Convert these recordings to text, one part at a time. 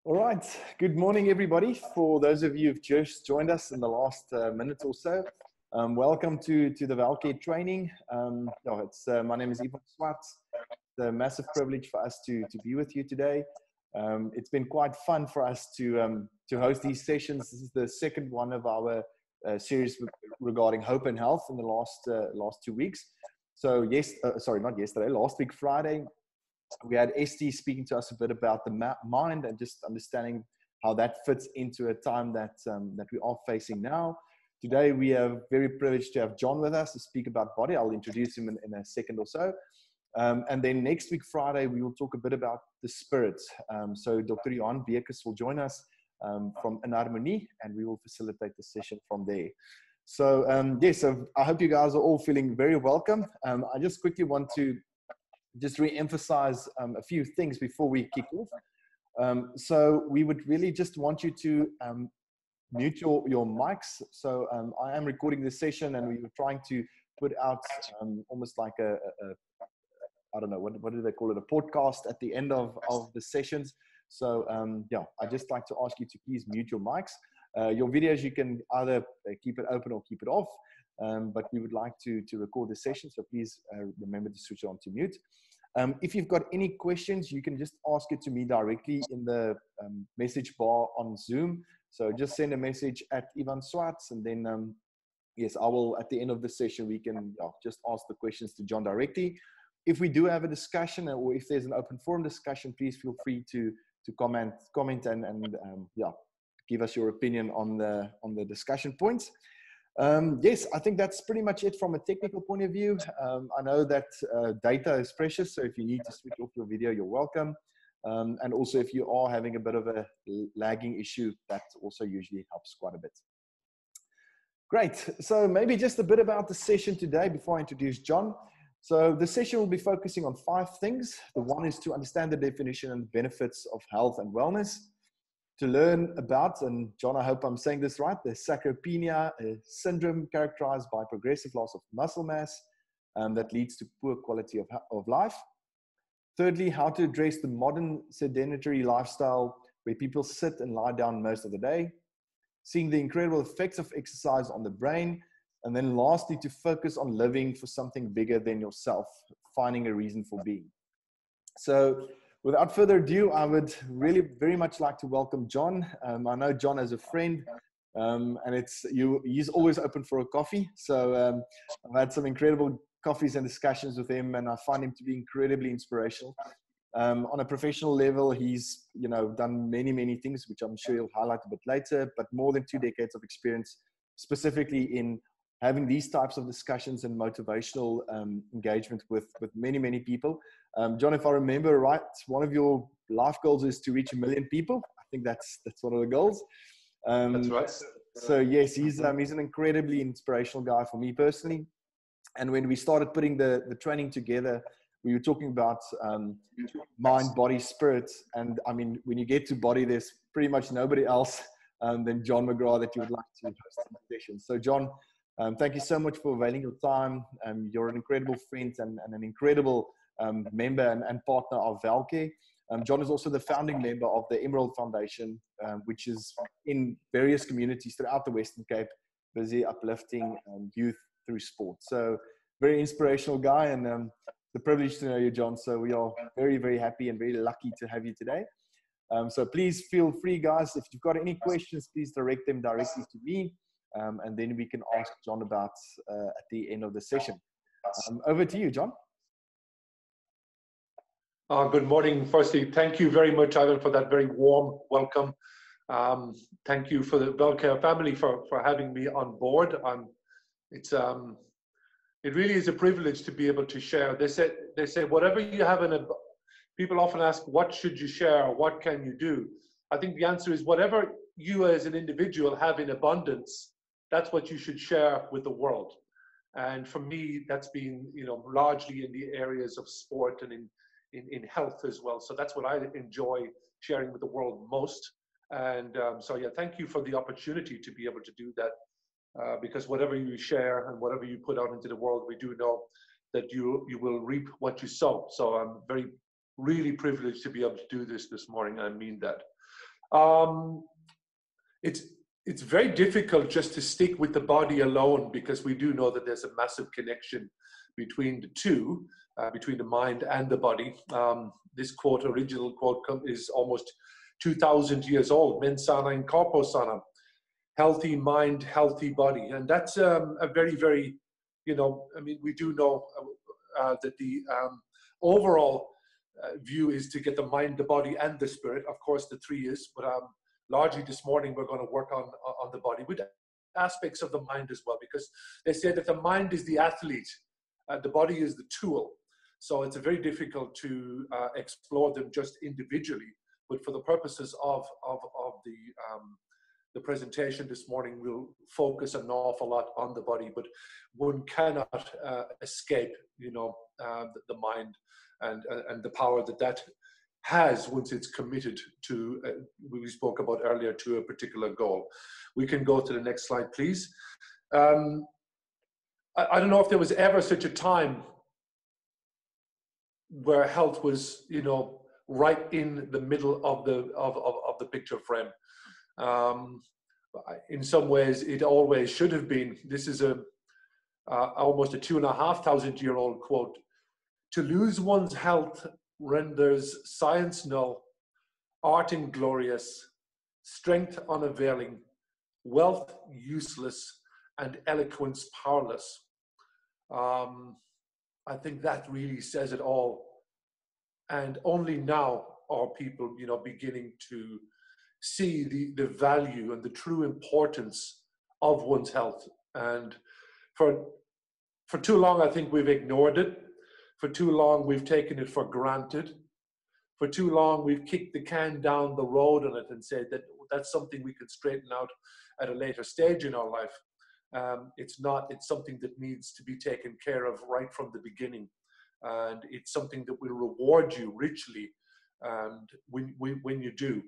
All right. Good morning, everybody. For those of you who've just joined us in the last minute or so, welcome to the Valcare training. My name is Ivan Swat. It's a massive privilege for us to be with you today. It's been quite fun for us to host these sessions. This is the second one of our series regarding hope and health in the last 2 weeks. So last week Friday, we had Esty speaking to us a bit about the mind and just understanding how that fits into a time that we are facing now. Today, we are very privileged to have John with us to speak about body. I'll introduce him in a second or so. And then next week, Friday, we will talk a bit about the spirit. So Dr. Johan Bekes will join us from Harmonie, and we will facilitate the session from there. So, so I hope you guys are all feeling very welcome. I just quickly want to just re-emphasize a few things before we kick off. So we would really just want you to mute your mics. So I am recording this session, and we were trying to put out almost like I don't know, what do they call it? A podcast at the end of the sessions. So I'd just like to ask you to please mute your mics. Your videos, you can either keep it open or keep it off. But we would like to record the session, so please remember to switch it on to mute. If you've got any questions, you can just ask it to me directly in the message bar on Zoom. So just send a message at Ivan Swartz, and then yes, I will, at the end of the session, we can just ask the questions to John directly. If we do have a discussion, or if there's an open forum discussion, please feel free to comment and give us your opinion on the discussion points. Yes, I think that's pretty much it from a technical point of view. I know that data is precious, so if you need to switch off your video, you're welcome. And also, if you are having a bit of a lagging issue, that also usually helps quite a bit. Great. So maybe just a bit about the session today before I introduce John. So the session will be focusing on 5 things. The one is to understand the definition and benefits of health and wellness. To learn about, and John, I hope I'm saying this right, the Sarcopenia syndrome characterized by progressive loss of muscle mass that leads to poor quality of life. Thirdly, how to address the modern sedentary lifestyle where people sit and lie down most of the day. Seeing the incredible effects of exercise on the brain. And then lastly, to focus on living for something bigger than yourself, finding a reason for being. So, without further ado, I would really very much like to welcome John. I know John as a friend, and he's always open for a coffee. So I've had some incredible coffees and discussions with him, and I find him to be incredibly inspirational. On a professional level, he's done many things, which I'm sure he'll highlight a bit later, but more than 2 decades of experience, specifically in having these types of discussions and motivational engagement with many people. John, if I remember right, one of your life goals is to reach 1 million people. I think that's one of the goals. That's right. So yes, he's an incredibly inspirational guy for me personally. And when we started putting the training together, we were talking about mind, body, spirit. And I mean, when you get to body, there's pretty much nobody else than John McGrath that you would like to host the session. So John, thank you so much for availing your time. You're an incredible friend and an incredible member and partner of Valcare. John is also the founding member of the Emerald Foundation, which is in various communities throughout the Western Cape, busy uplifting youth through sport. So very inspirational guy, and the privilege to know you, John. So we are very happy and very lucky to have you today. So please feel free, guys. If you've got any questions, please direct them directly to me. And then we can ask John about at the end of the session. Over to you, John. Good morning. Firstly, thank you very much, Ivan, for that very warm welcome. Thank you for the Valcare family for having me on board. It really is a privilege to be able to share. They say whatever you have people often ask, what should you share? What can you do? I think the answer is whatever you as an individual have in abundance, that's what you should share with the world. And for me, that's been, largely in the areas of sport and in health as well. So that's what I enjoy sharing with the world most. And thank you for the opportunity to be able to do that. Because whatever you share and whatever you put out into the world, we do know that you will reap what you sow. So I'm really privileged to be able to do this morning. I mean that. It's very difficult just to stick with the body alone, because we do know that there's a massive connection between the two, between the mind and the body. This quote, original quote, is almost 2,000 years old. Mens sana in corpore sana. Healthy mind, healthy body. And that's a very, very, you know, I mean, we do know that the overall view is to get the mind, the body, and the spirit. Of course, the three is, but largely this morning we're going to work on the body with aspects of the mind as well, because they say that the mind is the athlete, the body is the tool. So it's very difficult to explore them just individually. But for the purposes of the presentation this morning, we'll focus an awful lot on the body. But one cannot escape, you know, the mind and the power that has once it's committed to, we spoke about earlier, to a particular goal. We can go to the next slide, please. I don't know if there was ever such a time where health was, you know, right in the middle of the picture frame. In some ways, it always should have been. This is almost a 2,500-year-old quote. To lose one's health renders science null, art inglorious, strength unavailing, wealth useless, and eloquence powerless. I think that really says it all. And only now are people, you know, beginning to see the value and the true importance of one's health. And for too long, I think we've ignored it. For too long, we've taken it for granted. For too long, we've kicked the can down the road on it and said that that's something we can straighten out at a later stage in our life. It's not. It's something that needs to be taken care of right from the beginning. And it's something that will reward you richly when you do.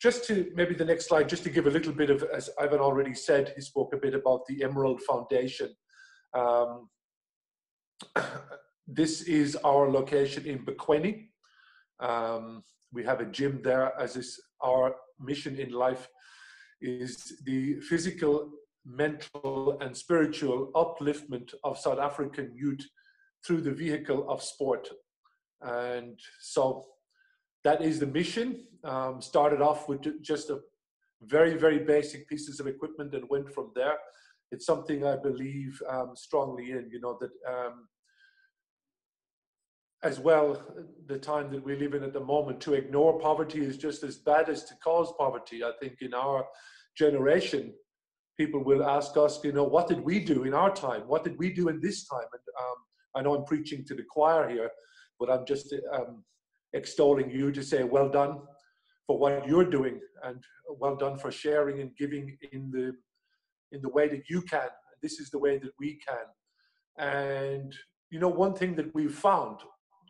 Just to, maybe the next slide, just to give a little bit of, as Ivan already said, he spoke a bit about the Emerald Foundation. This is our location in Bequeni. We have a gym there, as is our mission in life, is the physical, mental, and spiritual upliftment of South African youth through the vehicle of sport. And so that is the mission. Started off with just a very, very basic pieces of equipment and went from there. It's something I believe strongly in, you know, that as well, the time that we live in at the moment, to ignore poverty is just as bad as to cause poverty. I think in our generation, people will ask us, you know, what did we do in our time? What did we do in this time? And I know I'm preaching to the choir here, but I'm just extolling you to say, well done for what you're doing, and well done for sharing and giving in the way that you can. This is the way that we can. And, you know, one thing that we've found,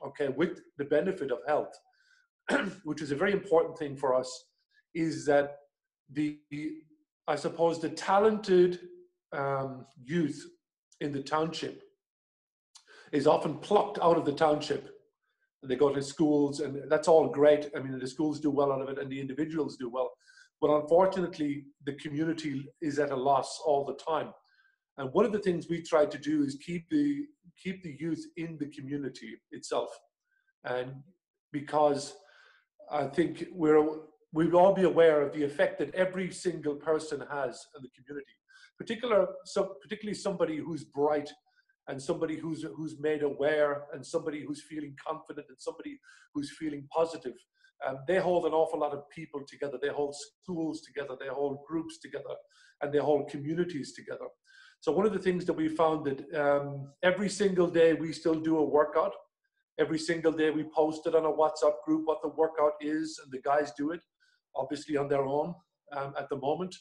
okay, with the benefit of health, which is a very important thing for us, is that I suppose the talented youth in the township is often plucked out of the township. They go to schools, and that's all great. I mean, the schools do well out of it, and the individuals do well. But unfortunately, the community is at a loss all the time. And one of the things we try to do is keep the youth in the community itself. And because I think we'll all be aware of the effect that every single person has in the community, particularly somebody who's bright, and somebody who's made aware, and somebody who's feeling confident, and somebody who's feeling positive. They hold an awful lot of people together. They hold schools together. They hold groups together, and they hold communities together. So one of the things that we found that every single day we still do a workout. Every single day we post it on a WhatsApp group what the workout is, and the guys do it, obviously on their own at the moment.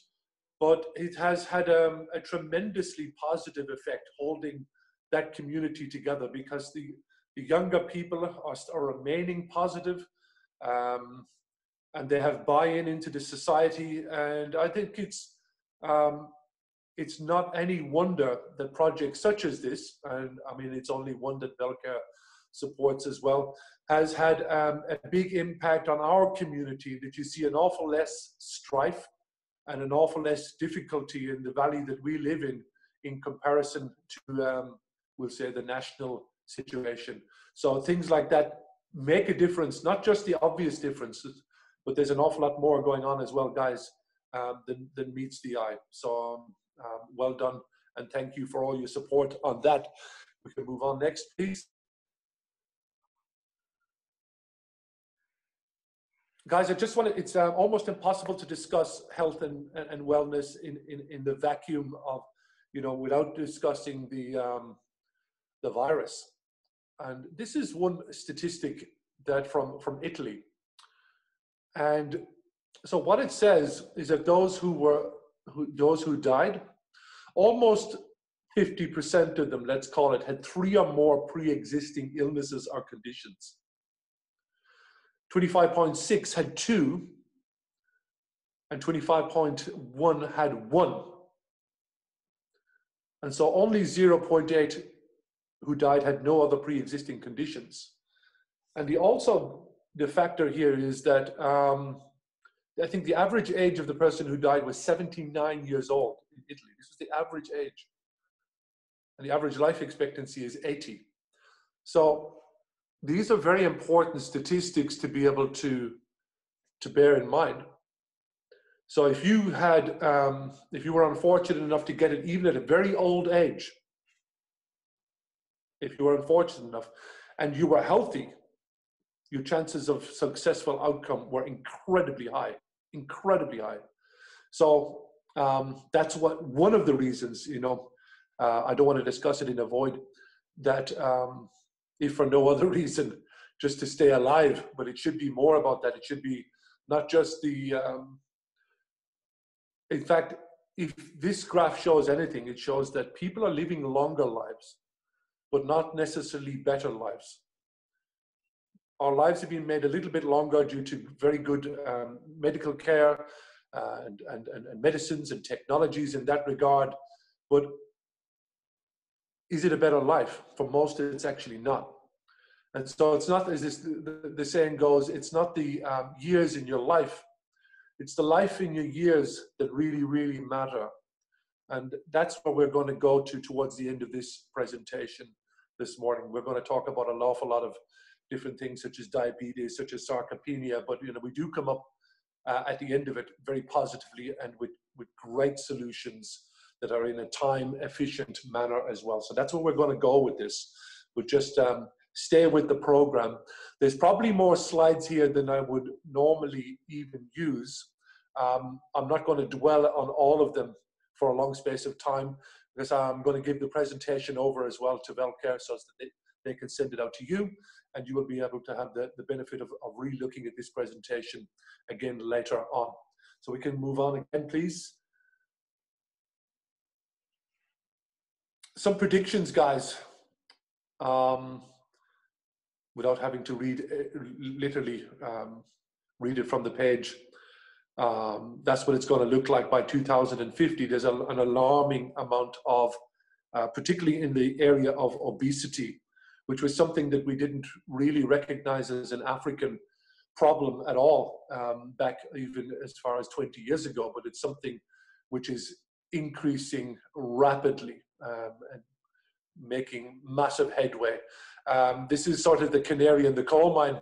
But it has had a tremendously positive effect holding that community together, because the younger people are remaining positive, and they have buy-in into the society. And I think it's not any wonder that projects such as this, and I mean, it's only one that Valcare supports as well, has had a big impact on our community, that you see an awful less strife and an awful less difficulty in the valley that we live in comparison to, we'll say, the national situation. So things like that make a difference, not just the obvious differences, but there's an awful lot more going on as well, guys, than meets the eye. So well done, and thank you for all your support on that. We can move on next, please. Guys, I just want to, it's almost impossible to discuss health and wellness in the vacuum of, you know, without discussing the virus. And this is one statistic that from Italy. And so what it says is that those who died, almost 50% of them, let's call it, had 3 or more pre-existing illnesses or conditions. 25.6 had 2, and 25.1 had 1. And so only 0.8 who died had no other pre-existing conditions. And the factor here is that I think the average age of the person who died was 79 years old in Italy. This was the average age. And the average life expectancy is 80. So these are very important statistics to be able to bear in mind. So if you had, if you were unfortunate enough to get it even at a very old age, if you were unfortunate enough and you were healthy, your chances of successful outcome were incredibly high, incredibly high. So that's one of the reasons, you know, I don't want to discuss it in a void, that if for no other reason, just to stay alive, but it should be more about that. It should be not just the, in fact, if this graph shows anything, it shows that people are living longer lives, but not necessarily better lives. Our lives have been made a little bit longer due to very good medical care and medicines and technologies in that regard. But is it a better life? For most, it's actually not. And so it's not, as the saying goes, it's not the years in your life, it's the life in your years that really, really matter. And that's what we're going to go towards the end of this presentation this morning. We're going to talk about an awful lot of different things, such as diabetes, such as sarcopenia, but you know, we do come up at the end of it very positively and with great solutions that are in a time-efficient manner as well. So that's where we're going to go with this. We'll just stay with the program. There's probably more slides here than I would normally even use. I'm not going to dwell on all of them for a long space of time, because I'm going to give the presentation over as well to Valcare so that they can send it out to you, and you will be able to have the benefit of re-looking at this presentation again later on. So we can move on again, please. Some predictions, guys, without having to read, literally read it from the page. That's what it's going to look like by 2050. There's an alarming amount of, particularly in the area of obesity, which was something that we didn't really recognize as an African problem at all back even as far as 20 years ago, but it's something which is increasing rapidly and making massive headway. This is sort of the canary in the coal mine,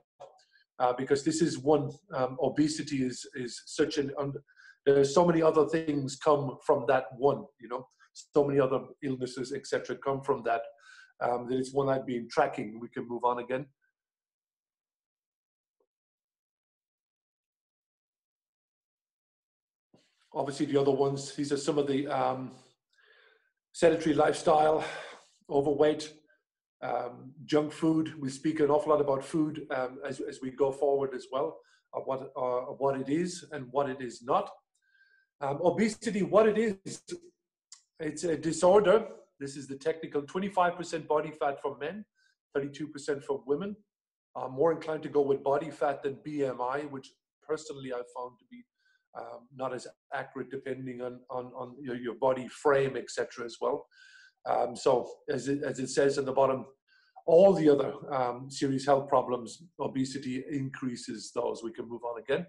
because this is one, obesity is such an, there's so many other things come from that one, you know, so many other illnesses, etc., come from that, that it's one I've been tracking. We can move on again. Obviously the other ones, these are some of the sedentary lifestyle, overweight, junk food. We speak an awful lot about food as we go forward as well, of what it is and what it is not. Obesity, what it is, it's a disorder. This is the technical, 25% body fat for men, 32% for women. More inclined to go with body fat than BMI, which personally I've found to be not as accurate depending on your body frame, etc. as well. So as it says in the bottom, all the other serious health problems, obesity increases those. We can move on again.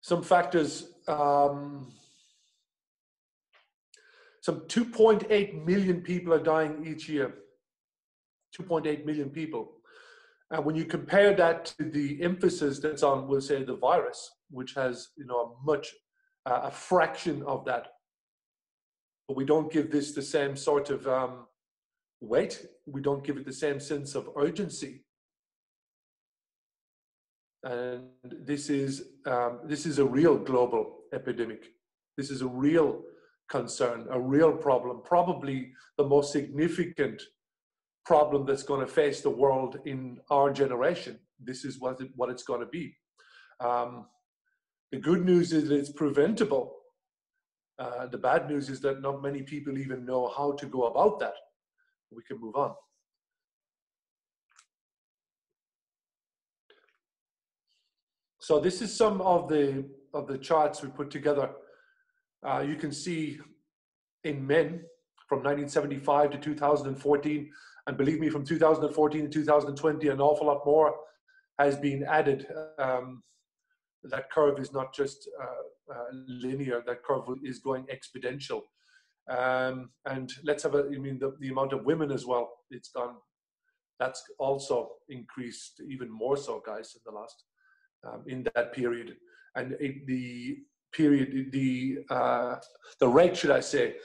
Some factors, some 2.8 million people are dying each year. 2.8 million people. And when you compare that to the emphasis that's on, we'll say, the virus, which has, you know, a fraction of that, but we don't give this the same sort of weight. We don't give it the same sense of urgency. And this is a real global epidemic. This is a real concern, a real problem, probably the most significant problem that's going to face the world in our generation. This is what it's going to be. The good news is that it's preventable. The bad news is that not many people even know how to go about that. We can move on. So this is some of the charts we put together. You can see in men from 1975 to 2014, and believe me, from 2014 to 2020, an awful lot more has been added. That curve is not just linear, that curve is going exponential. And let's have the amount of women as well, it's gone, that's also increased even more so, guys, in the last, in that period. And the rate, should I say,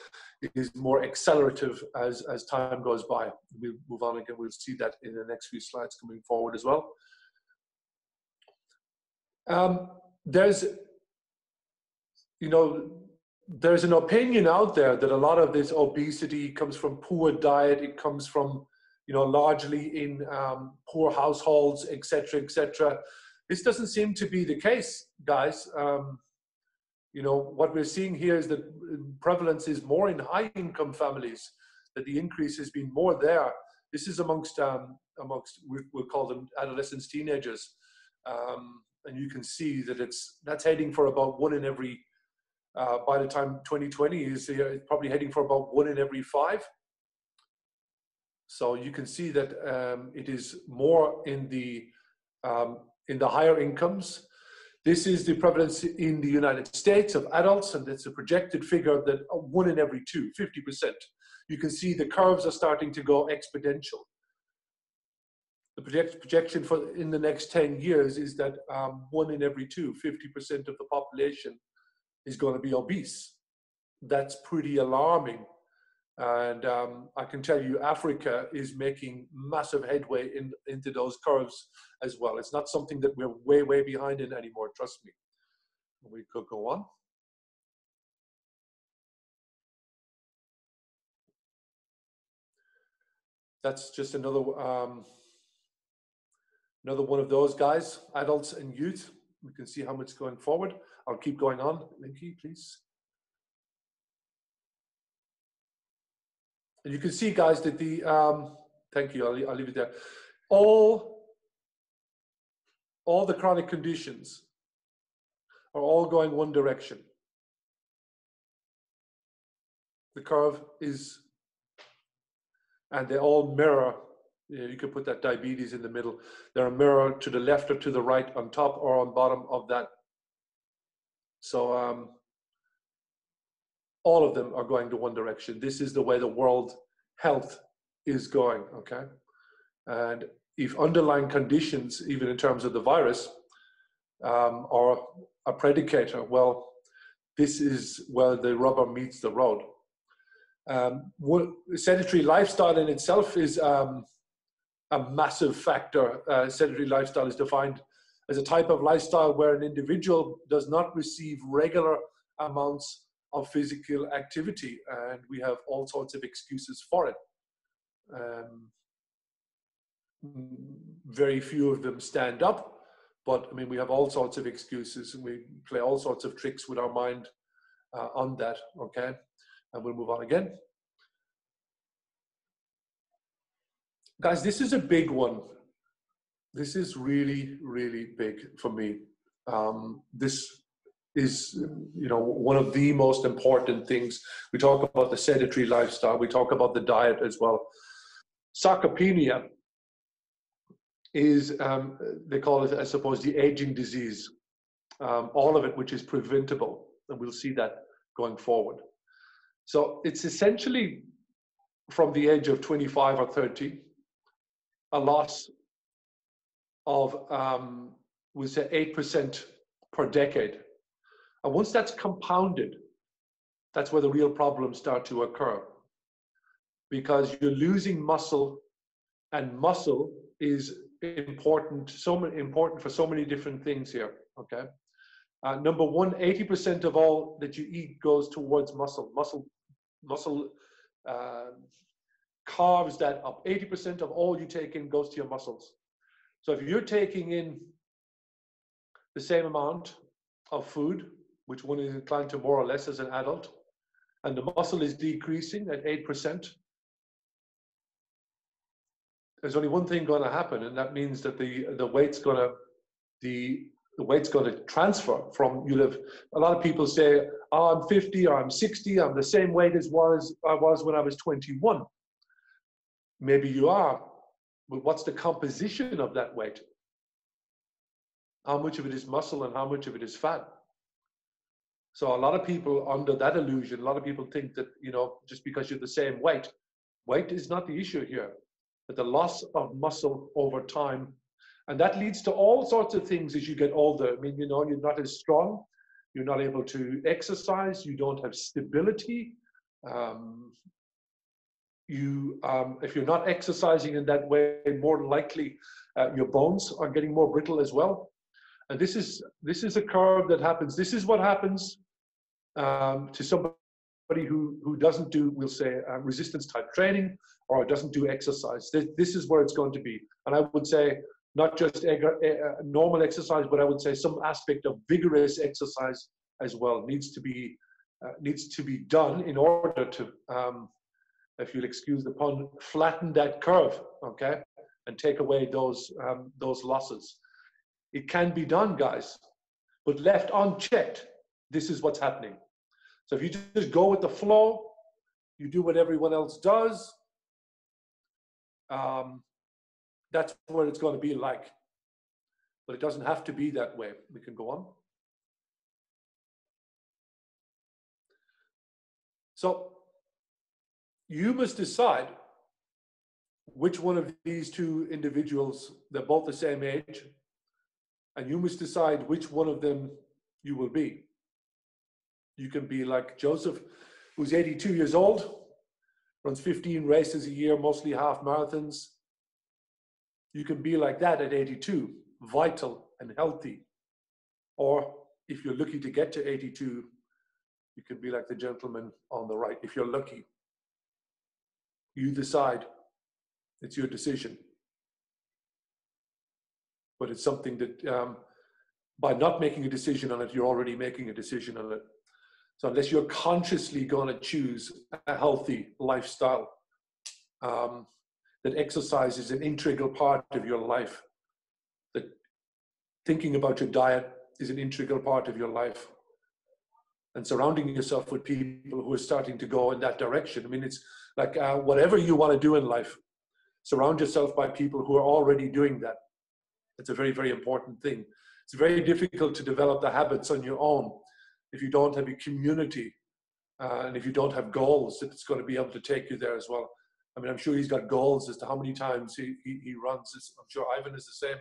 is more accelerative as time goes by. We'll move on again. We'll see that in the next few slides coming forward as well. There's an opinion out there that a lot of this obesity comes from poor diet. It comes from, largely in poor households, etc., etc. This doesn't seem to be the case, guys. What we're seeing here is that prevalence is more in high-income families, that the increase has been more there. This is amongst we'll call them adolescents, teenagers, and you can see that that's heading for about 1 in every. By the time 2020 is here, it's probably heading for about 1 in every 5. So you can see that it is more in the higher incomes. This is the prevalence in the United States of adults, and it's a projected figure that 1 in every 2, 50%. You can see the curves are starting to go exponential. The projection for in the next 10 years is that 1 in every 2, 50% of the population is going to be obese. That's pretty alarming. And I can tell you Africa is making massive headway into those curves as well. It's not something that we're way, way behind in anymore, trust me. We could go on. That's just another one of those guys, adults and youth. We can see how much going forward. I'll keep going on. Linky, please. And you can see, guys, that the, thank you, I'll leave it there. All the chronic conditions are all going one direction. The curve is, and they all mirror, you could put that diabetes in the middle. They're a mirror to the left or to the right, on top or on bottom of that. So all of them are going to one direction. This is the way the world health is going, okay? And if underlying conditions, even in terms of the virus, are a predicator, well, this is where the rubber meets the road. Sedentary lifestyle in itself is a massive factor. Sedentary lifestyle is defined as a type of lifestyle where an individual does not receive regular amounts of physical activity, and we have all sorts of excuses for it. Very few of them stand up, but I mean, we have all sorts of excuses, and we play all sorts of tricks with our mind on that, okay? And we'll move on again. Guys, this is a big one. This is really, really big for me. This is, you know, one of the most important things. We talk about the sedentary lifestyle. We talk about the diet as well. Sarcopenia is, they call it, I suppose, the aging disease. All of it, which is preventable, and we'll see that going forward. So it's essentially from the age of 25 or 30, a loss of, we'll say 8% per decade. And once that's compounded, that's where the real problems start to occur. Because you're losing muscle, and muscle is important, important for so many different things here, okay? Number one, 80% of all that you eat goes towards muscle. Muscle carves that up. 80% of all you take in goes to your muscles. So if you're taking in the same amount of food, which one is inclined to more or less as an adult, and the muscle is decreasing at 8%, there's only one thing going to happen, and that means that the weight's going to transfer from, you live. A lot of people say, oh, I'm 50 or I'm 60, I'm the same weight as I was when I was 21. Maybe you are, but what's the composition of that weight? How much of it is muscle and how much of it is fat? So a lot of people, under that illusion, a lot of people think that, you know, just because you're the same weight is not the issue here, but the loss of muscle over time. And that leads to all sorts of things as you get older. I mean, you know, you're not as strong, you're not able to exercise, you don't have stability. If you're not exercising in that way, more than likely your bones are getting more brittle as well. And this is a curve that happens. This is what happens to somebody who doesn't do, we'll say, resistance type training, or doesn't do exercise. This is where it's going to be. And I would say not just normal exercise, but I would say some aspect of vigorous exercise as well needs to be done in order to, if you'll excuse the pun, flatten that curve, okay, and take away those losses. It can be done, guys, but left unchecked, this is what's happening. So if you just go with the flow, you do what everyone else does, that's what it's going to be like. But it doesn't have to be that way. We can go on. So you must decide which one of these two individuals, they're both the same age, and you must decide which one of them you will be. You can be like Joseph, who's 82 years old, runs 15 races a year, mostly half marathons. You can be like that at 82, vital and healthy. Or if you're lucky to get to 82, you can be like the gentleman on the right, if you're lucky. You decide. It's your decision. But it's something that, by not making a decision on it, you're already making a decision on it. So unless you're consciously going to choose a healthy lifestyle, that exercise is an integral part of your life, that thinking about your diet is an integral part of your life, and surrounding yourself with people who are starting to go in that direction. I mean, it's like whatever you want to do in life, surround yourself by people who are already doing that. It's a very, very important thing. It's very difficult to develop the habits on your own if you don't have a community and if you don't have goals that's going to be able to take you there as well. I mean, I'm sure he's got goals as to how many times he runs. I'm sure Ivan is the same.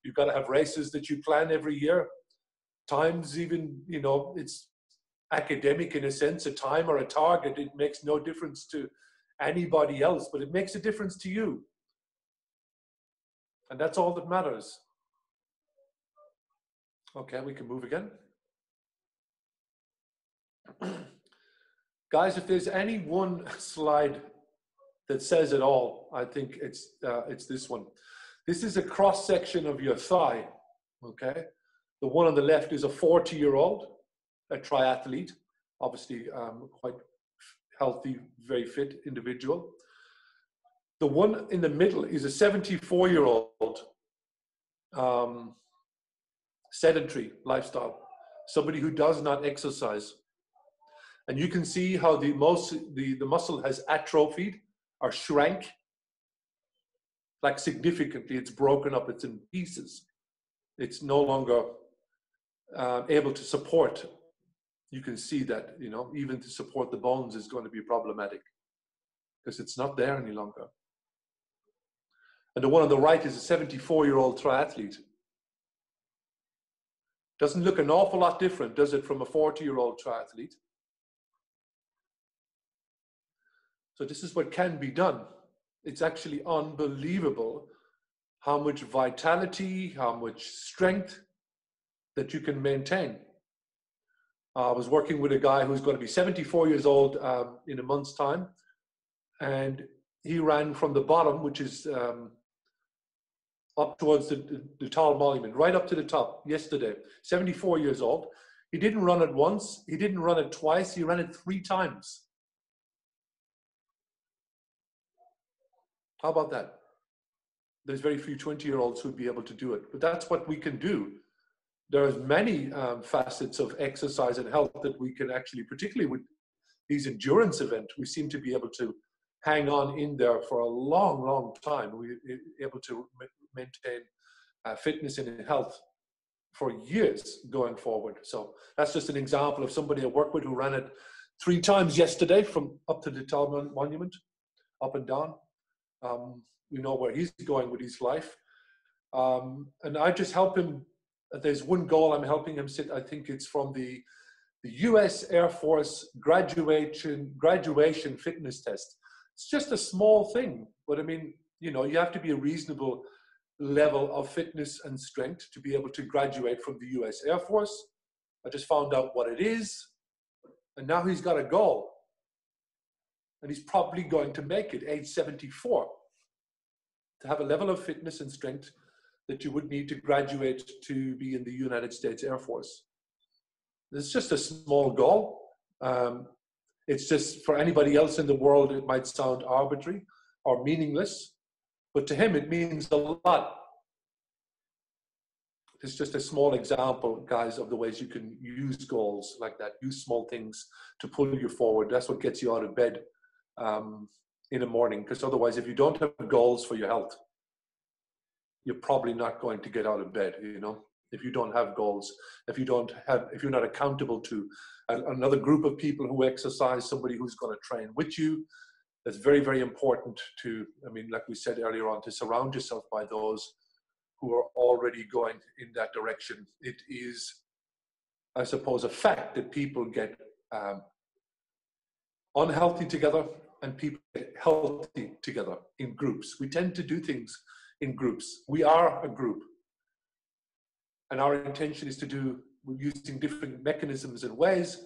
You've got to have races that you plan every year. Times even, you know, it's academic in a sense, a time or a target. It makes no difference to anybody else, but it makes a difference to you. And that's all that matters. Okay, we can move again. Guys, if there's any one slide that says it all, I think it's this one. This is a cross section of your thigh, okay? The one on the left is a 40-year-old, a triathlete, obviously quite healthy, very fit individual. The one in the middle is a 74-year-old sedentary lifestyle. somebody who does not exercise. And you can see how the muscle has atrophied or shrank, like significantly. It's broken up, it's in pieces. It's no longer able to support. You can see that, you know, even to support the bones is going to be problematic because it's not there any longer. And the one on the right is a 74-year-old triathlete. Doesn't look an awful lot different, does it, from a 40-year-old triathlete? So this is what can be done. It's actually unbelievable how much vitality, how much strength that you can maintain. I was working with a guy who's going to be 74 years old in a month's time, and he ran from the bottom, which is up towards the tall monument, right up to the top yesterday, 74 years old. He didn't run it once, he didn't run it twice, he ran it 3 times. How about that? There's very few 20-year-olds who'd be able to do it, but that's what we can do. There's many facets of exercise and health that we can actually, particularly with these endurance events, we seem to be able to hang on in there for a long, long time. We're able to maintain fitness and health for years going forward. So that's just an example of somebody I work with who ran it 3 times yesterday from up to the tall monument, up and down. We know where he's going with his life. And I just help him. There's one goal I'm helping him sit. I think it's from the US Air Force graduation fitness test. It's just a small thing, but I mean, you know, you have to be a reasonable level of fitness and strength to be able to graduate from the US Air Force. I just found out what it is, and now he's got a goal. And he's probably going to make it, age 74, to have a level of fitness and strength that you would need to graduate to be in the United States Air Force. It's just a small goal. It's just, for anybody else in the world, it might sound arbitrary or meaningless, but to him it means a lot. It's just a small example, guys, of the ways you can use goals like that, use small things to pull you forward. That's what gets you out of bed in the morning, because otherwise, if you don't have goals for your health, you're probably not going to get out of bed, you know. If you don't have goals, if you're not accountable to another group of people who exercise, somebody who's going to train with you, that's very, very important to, I mean, like we said earlier on, to surround yourself by those who are already going in that direction. It is, I suppose, a fact that people get unhealthy together and people get healthy together in groups. We tend to do things in groups. We are a group. And our intention is to do, using different mechanisms and ways,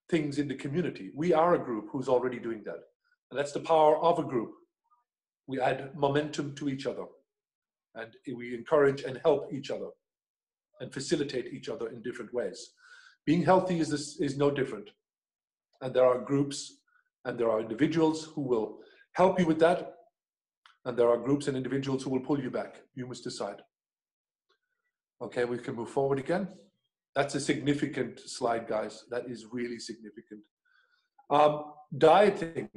things in the community. We are a group who's already doing that. And that's the power of a group. We add momentum to each other. And we encourage and help each other and facilitate each other in different ways. Being healthy is no different. And there are groups and there are individuals who will help you with that. And there are groups and individuals who will pull you back. You must decide. Okay, we can move forward again. That's a significant slide, guys. That is really significant. Dieting.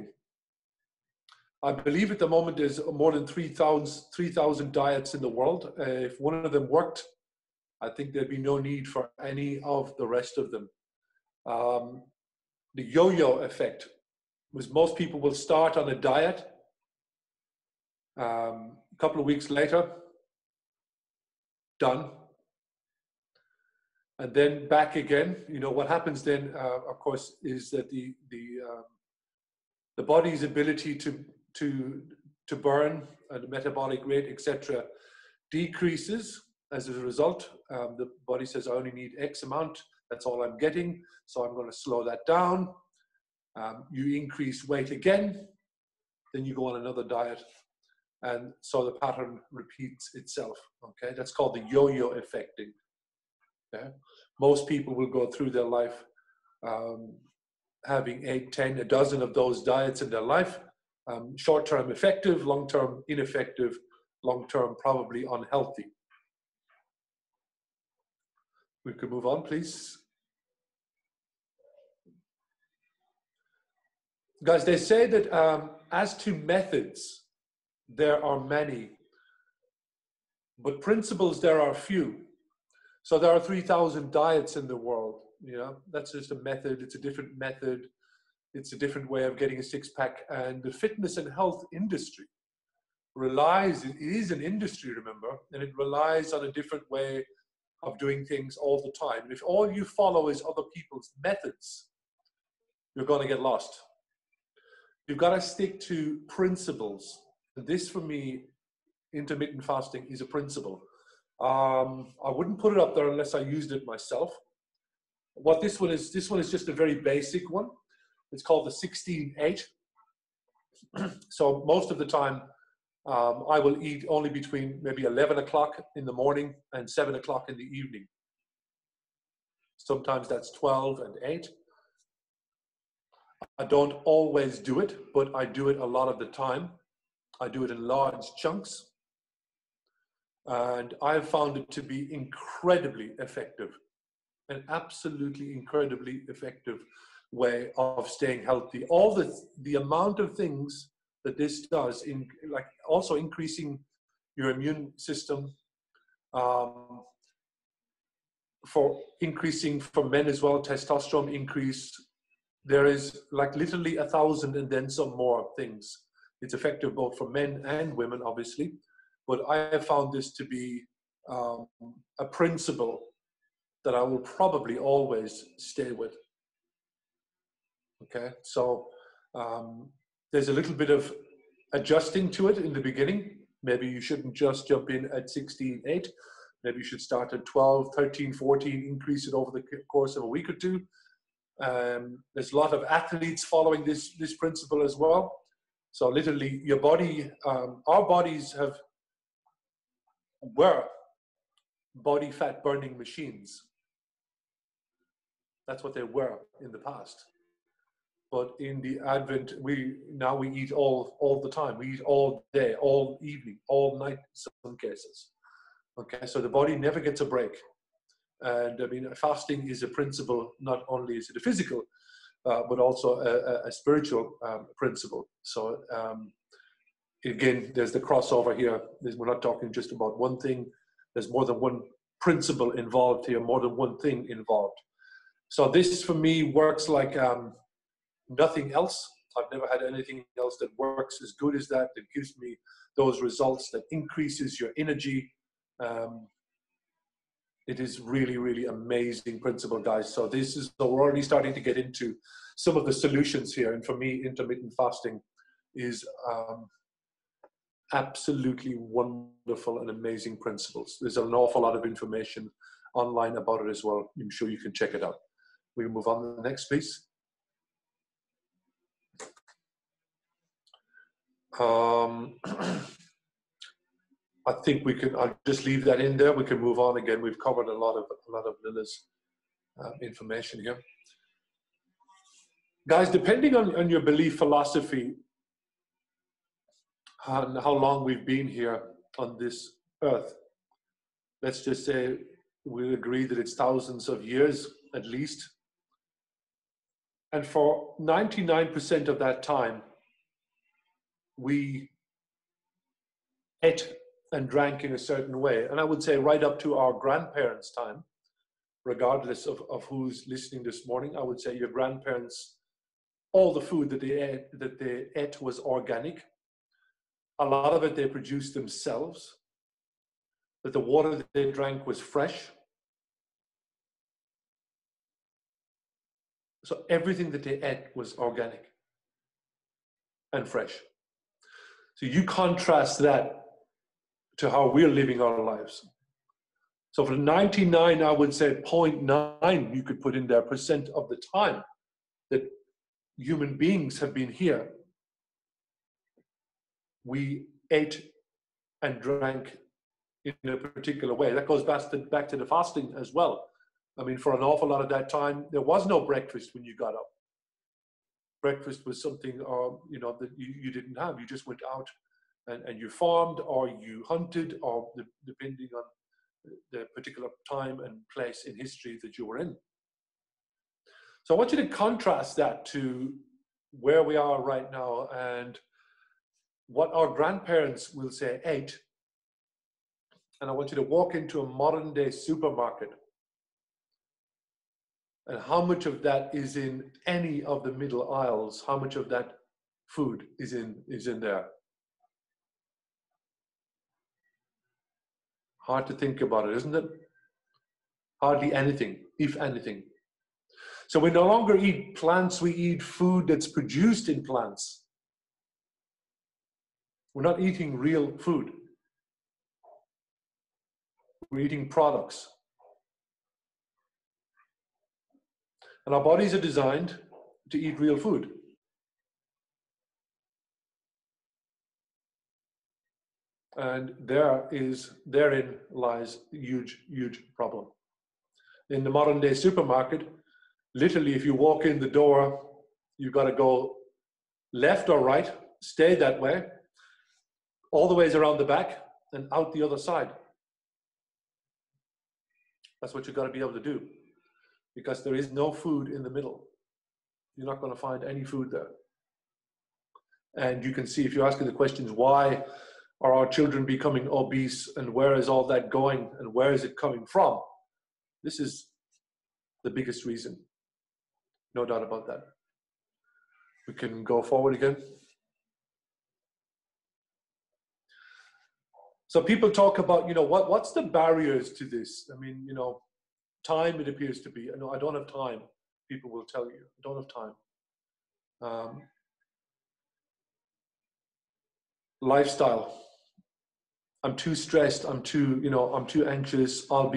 I believe at the moment there's more than 3,000 diets in the world. If one of them worked, I think there'd be no need for any of the rest of them. The yo-yo effect was most people will start on a diet. A couple of weeks later, done. And then back again. You know, what happens then, of course, is that the body's ability to burn, the metabolic rate, etc., decreases as a result. The body says, I only need X amount. That's all I'm getting. So I'm going to slow that down. You increase weight again. Then you go on another diet. And so the pattern repeats itself. Okay, that's called the yo-yo effecting. Okay? Most people will go through their life having 8, 10, a dozen of those diets in their life. Short-term effective, long-term ineffective, long-term probably unhealthy. We could move on, please. Guys, they say that as to methods, there are many, but principles, there are few. So there are 3,000 diets in the world. You know, that's just a method. It's a different method. It's a different way of getting a six-pack. And the fitness and health industry relies, it is an industry, remember, and it relies on a different way of doing things all the time. And if all you follow is other people's methods, you're going to get lost. You've got to stick to principles. This, for me, intermittent fasting is a principle. I wouldn't put it up there unless I used it myself. What this one is just a very basic one. It's called the 16-8. So most of the time, I will eat only between maybe 11 o'clock in the morning and 7 o'clock in the evening. Sometimes that's 12 and 8. I don't always do it, but I do it a lot of the time. I do it in large chunks. And I've found it to be incredibly effective, an absolutely incredibly effective way of staying healthy. All the amount of things that this does, in like also increasing your immune system, for increasing for men as well, testosterone increase. There is like literally 1,000 and then some more things. It's effective both for men and women, obviously. But I have found this to be a principle that I will probably always stay with. Okay, so there's a little bit of adjusting to it in the beginning. Maybe you shouldn't just jump in at 16-8. Maybe you should start at 12, 13, 14, increase it over the course of a week or two. There's a lot of athletes following this principle as well. So literally your body, our bodies were body fat burning machines. That's what they were in the past. But in the advent, we eat all the time. We eat all day, all evening, all night in some cases. Okay, so the body never gets a break. And I mean, fasting is a principle. Not only is it a physical, but also a spiritual principle. So again, there's the crossover here. We're not talking just about one thing. There's more than one principle involved here, more than one thing involved. So this for me works like nothing else. I've never had anything else that works as good as that gives me those results, that increases your energy. It is really, really amazing principle, guys. So we're already starting to get into some of the solutions here. And for me, intermittent fasting is absolutely wonderful and amazing principles. There's an awful lot of information online about it as well. I'm sure you can check it out. We move on to the next, please. I think I'll just leave that in there. We can move on again. We've covered a lot of Lilla's information here. Guys, depending on your belief philosophy and how long we've been here on this earth, let's just say we'll agree that it's thousands of years at least. And for 99% of that time, we ate and drank in a certain way. And I would say right up to our grandparents' time, regardless of who's listening this morning, I would say your grandparents, all the food that they ate was organic. A lot of it they produced themselves. That the water that they drank was fresh. So everything that they ate was organic and fresh. So you contrast that to how we're living our lives. So for 99, I would say 0.9, you could put in there, percent of the time that human beings have been here, we ate and drank in a particular way. That goes back to the fasting as well. I mean, for an awful lot of that time, there was no breakfast when you got up. Breakfast was something, that you didn't have. You just went out and you farmed or you hunted, or depending on the particular time and place in history that you were in. So I want you to contrast that to where we are right now and what our grandparents will say ate. And I want you to walk into a modern day supermarket and how much of that is in any of the middle aisles, how much of that food is in there. Hard to think about it, isn't it? Hardly anything, if anything. So we no longer eat plants, we eat food that's produced in plants. We're not eating real food. We're eating products. And our bodies are designed to eat real food. And therein lies a huge, huge problem. In the modern day supermarket, literally if you walk in the door, you've got to go left or right, stay that way, all the ways around the back and out the other side. That's what you've got to be able to do, because there is no food in the middle. You're not going to find any food there. And you can see, if you're asking the questions, why are our children becoming obese and where is all that going and where is it coming from? This is the biggest reason. No doubt about that. We can go forward again. So people talk about, what's the barriers to this? I mean, time, it appears to be. I don't have time, people will tell you. I don't have time. Lifestyle. I'm too stressed. I'm too anxious. I'll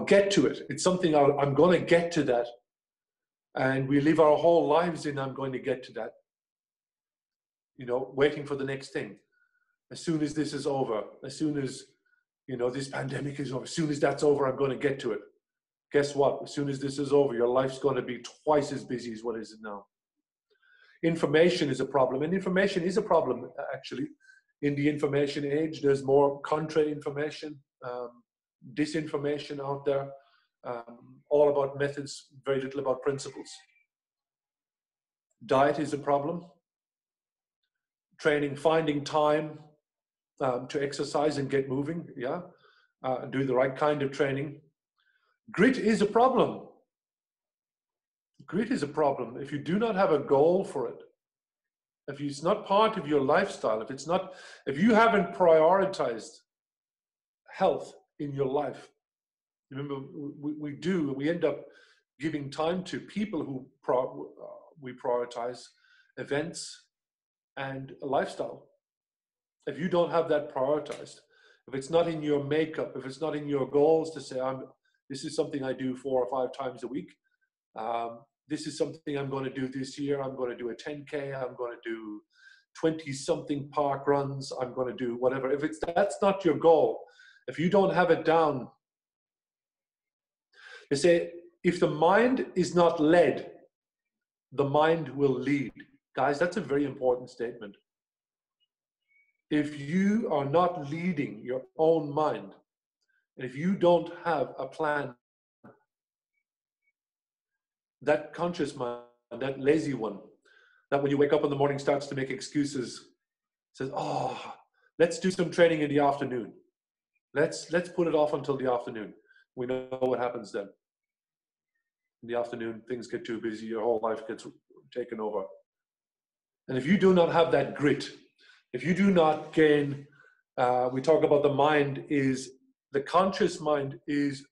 get to it. It's something I'm going to get to that. And we live our whole lives in, I'm going to get to that. Waiting for the next thing. As soon as this is over, as soon as, this pandemic is over, as soon as that's over, I'm going to get to it. Guess what? As soon as this is over, your life's going to be twice as busy as what is it now. Information is a problem, and information is a problem, actually. In the information age, there's more contra-information, disinformation out there, all about methods, very little about principles. Diet is a problem. Training, finding time to exercise and get moving, do the right kind of training. Grit is a problem. Grit is a problem. If you do not have a goal for it, if it's not part of your lifestyle, if you haven't prioritized health in your life, remember we end up giving time to people who we prioritize events and a lifestyle. If you don't have that prioritized, if it's not in your makeup, if it's not in your goals to say, this is something I do 4 or 5 times a week. This is something I'm going to do this year. I'm going to do a 10K. I'm going to do 20-something park runs. I'm going to do whatever. If that's not your goal, if you don't have it down, they say, if the mind is not led, the mind will lead. Guys, that's a very important statement. If you are not leading your own mind, and if you don't have a plan, that conscious mind, that lazy one, that when you wake up in the morning starts to make excuses, says, let's do some training in the afternoon. Let's put it off until the afternoon. We know what happens then. In the afternoon, things get too busy, your whole life gets taken over. And if you do not have that grit, if you do not gain, we talk about the mind the conscious mind is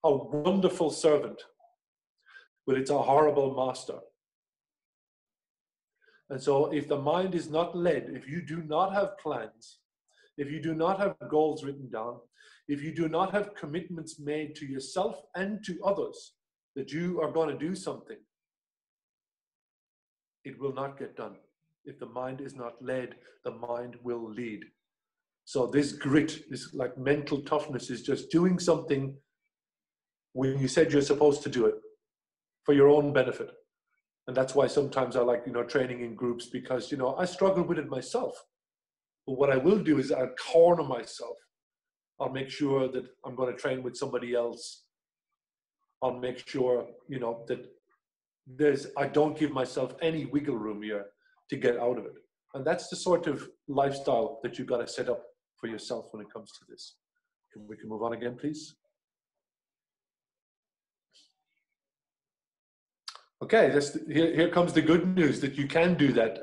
a wonderful servant, but it's a horrible master. And so if the mind is not led, if you do not have plans, if you do not have goals written down, if you do not have commitments made to yourself and to others that you are going to do something, it will not get done. If the mind is not led, the mind will lead. So this grit, this like mental toughness, is just doing something when you said you're supposed to do it for your own benefit. And that's why sometimes I like, training in groups, because, I struggle with it myself. But what I will do is I'll corner myself. I'll make sure that I'm going to train with somebody else. I'll make sure, you know, that I don't give myself any wiggle room here to get out of it. And that's the sort of lifestyle that you've got to set up for yourself when it comes to this. We can move on again, please. Okay, here comes the good news that you can do that.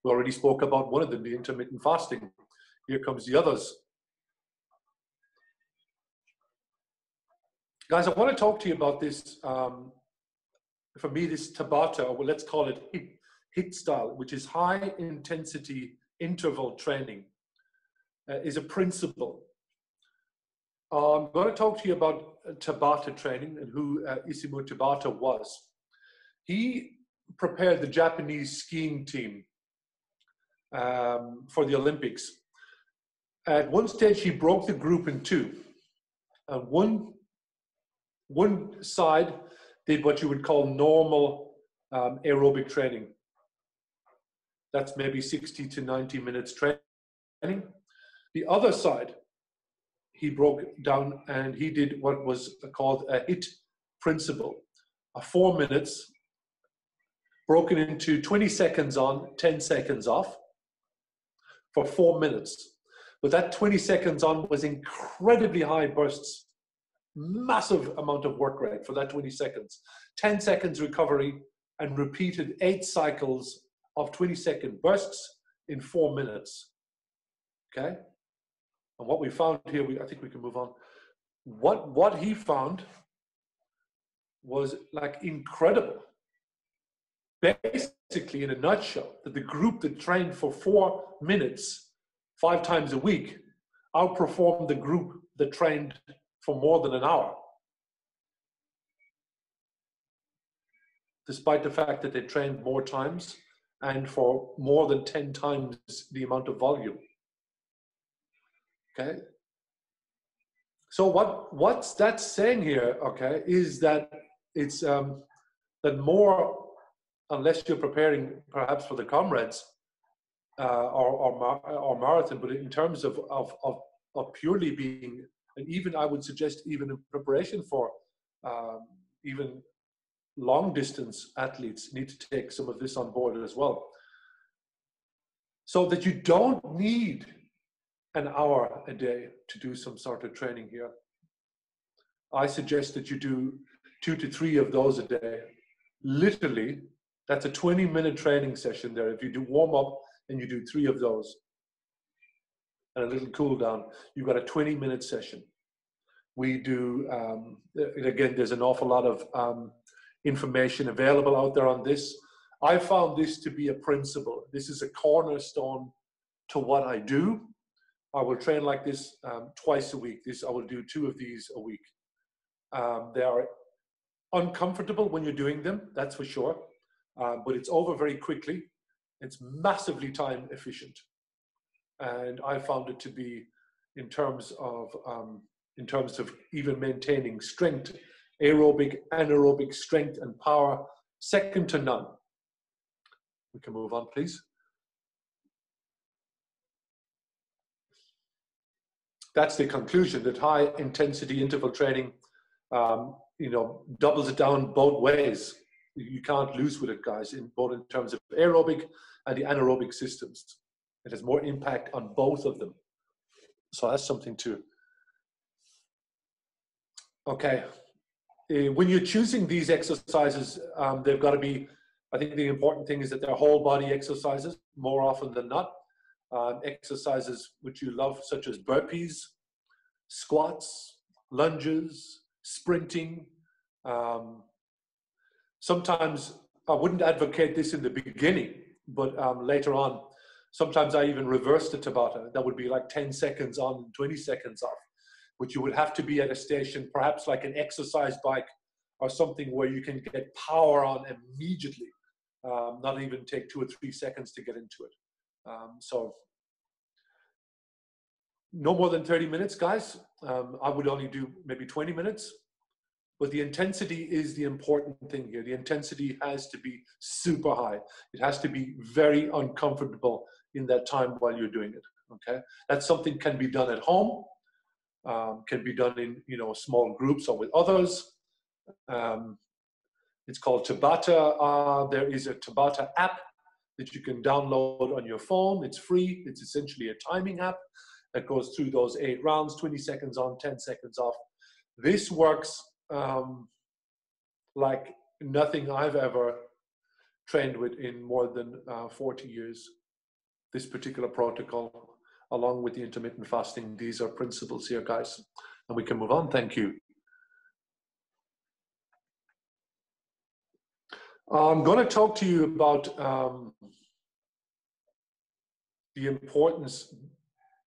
We already spoke about one of them, the intermittent fasting. Here comes the others. Guys, I want to talk to you about this, for me, this Tabata, or let's call it HIIT style, which is high intensity interval training, is a principle. I'm going to talk to you about Tabata training and who Isamu Tabata was. He prepared the Japanese skiing team for the Olympics. At one stage, he broke the group in two. One side did what you would call normal aerobic training. That's maybe 60 to 90 minutes training. The other side, he broke down and he did what was called a HIIT principle, 4 minutes, broken into 20 seconds on, 10 seconds off for 4 minutes. But that 20 seconds on was incredibly high bursts, massive amount of work rate for that 20 seconds, 10 seconds recovery, and repeated 8 cycles of 20-second bursts in 4 minutes. Okay? And what we found here, I think we can move on. What he found was like incredible. Basically, in a nutshell, that the group that trained for 4 minutes 5 times a week outperformed the group that trained for more than an hour, despite the fact that they trained more times and for more than 10 times the amount of volume. Okay? So what's that saying here, okay, is that it's that more, unless you're preparing perhaps for the comrades or marathon, but in terms of purely being, and even I would suggest even in preparation for even long distance athletes need to take some of this on board as well. So that you don't need an hour a day to do some sort of training here. I suggest that you do 2 to 3 of those a day. Literally, that's a 20-minute training session there. If you do warm up and you do 3 of those and a little cool down, you've got a 20-minute session. We do, again, there's an awful lot of information available out there on this. I found this to be a principle. This is a cornerstone to what I do. I will train like this twice a week. I will do 2 of these a week. They are uncomfortable when you're doing them, that's for sure, but it's over very quickly. It's massively time efficient. And I found it to be, in terms of even maintaining strength, aerobic, anaerobic strength and power, second to none. We can move on, please. That's the conclusion, that high intensity interval training, doubles it down both ways. You can't lose with it, guys, both in terms of aerobic and the anaerobic systems. It has more impact on both of them. So that's something too. Okay. When you're choosing these exercises, they've got to be, I think the important thing is that they're whole body exercises more often than not. Exercises which you love, such as burpees, squats, lunges, sprinting. Sometimes I wouldn't advocate this in the beginning, but later on, sometimes I even reverse the Tabata. That would be like 10 seconds on and 20 seconds off, which you would have to be at a station, perhaps like an exercise bike or something where you can get power on immediately, not even take 2 or 3 seconds to get into it. So no more than 30 minutes, guys. I would only do maybe 20 minutes, but the intensity is the important thing here. The intensity has to be super high. It has to be very uncomfortable in that time while you're doing it, okay? That's something can be done at home. can be done in, you know, small groups or with others. It's called Tabata. There is a Tabata app that you can download on your phone. It's free. It's essentially a timing app that goes through those 8 rounds, 20 seconds on, 10 seconds off. This works like nothing I've ever trained with in more than 40 years. This particular protocol, along with the intermittent fasting, these are principles here, guys. And we can move on. Thank you. I'm going to talk to you about the importance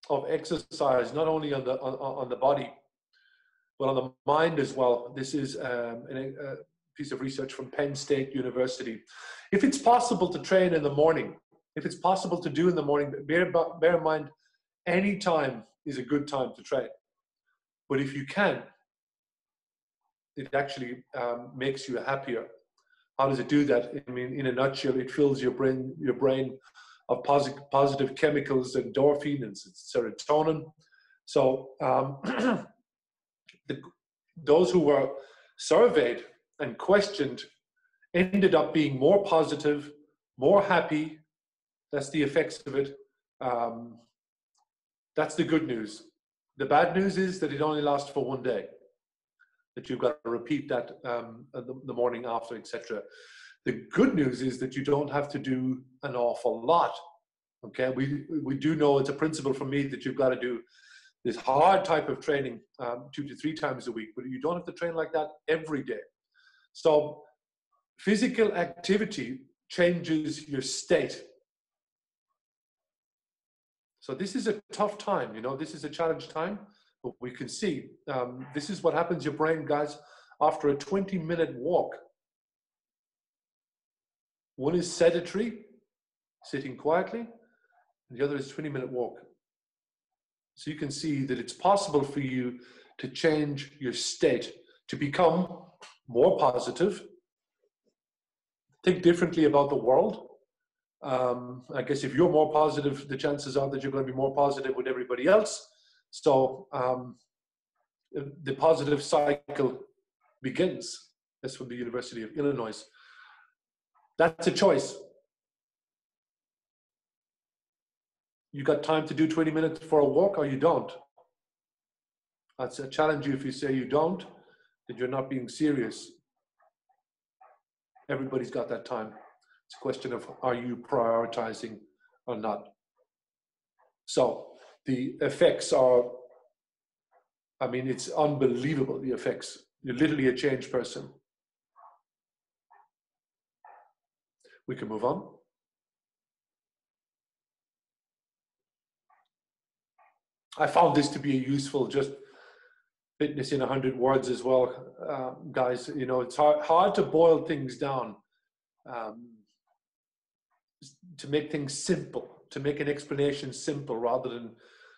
of exercise, not only on the body, but on the mind as well. This is a piece of research from Penn State University. If it's possible to train in the morning, if it's possible to do in the morning, bear in mind, any time is a good time to train. But if you can, it actually makes you happier. How does it do that? I mean, in a nutshell, it fills your brain of positive chemicals, endorphin and serotonin. So those who were surveyed and questioned ended up being more positive, more happy. That's the effects of it. That's the good news. The bad news is that it only lasts for 1 day, that you've got to repeat that the morning after, etc. The good news is that you don't have to do an awful lot. Okay, we do know it's a principle for me that you've got to do this hard type of training 2 to 3 times a week, but you don't have to train like that every day. So physical activity changes your state. So this is a tough time, you know, this is a challenge time, but we can see this is what happens to your brain, guys, after a 20-minute walk. One is sedentary, sitting quietly, and the other is 20-minute walk. So you can see that it's possible for you to change your state, to become more positive, think differently about the world. I guess if you're more positive, the chances are that you're going to be more positive with everybody else. So the positive cycle begins. That's from the University of Illinois. That's a choice. You got time to do 20 minutes for a walk, or you don't. That's a challenge you. If you say you don't, then you're not being serious. Everybody's got that time. It's a question of, are you prioritizing or not? So the effects are, I mean, it's unbelievable, the effects. You're literally a changed person. We can move on. I found this to be a useful, just fitness in 100 words as well, guys. You know, it's hard to boil things down, to make things simple, to make an explanation simple, rather than,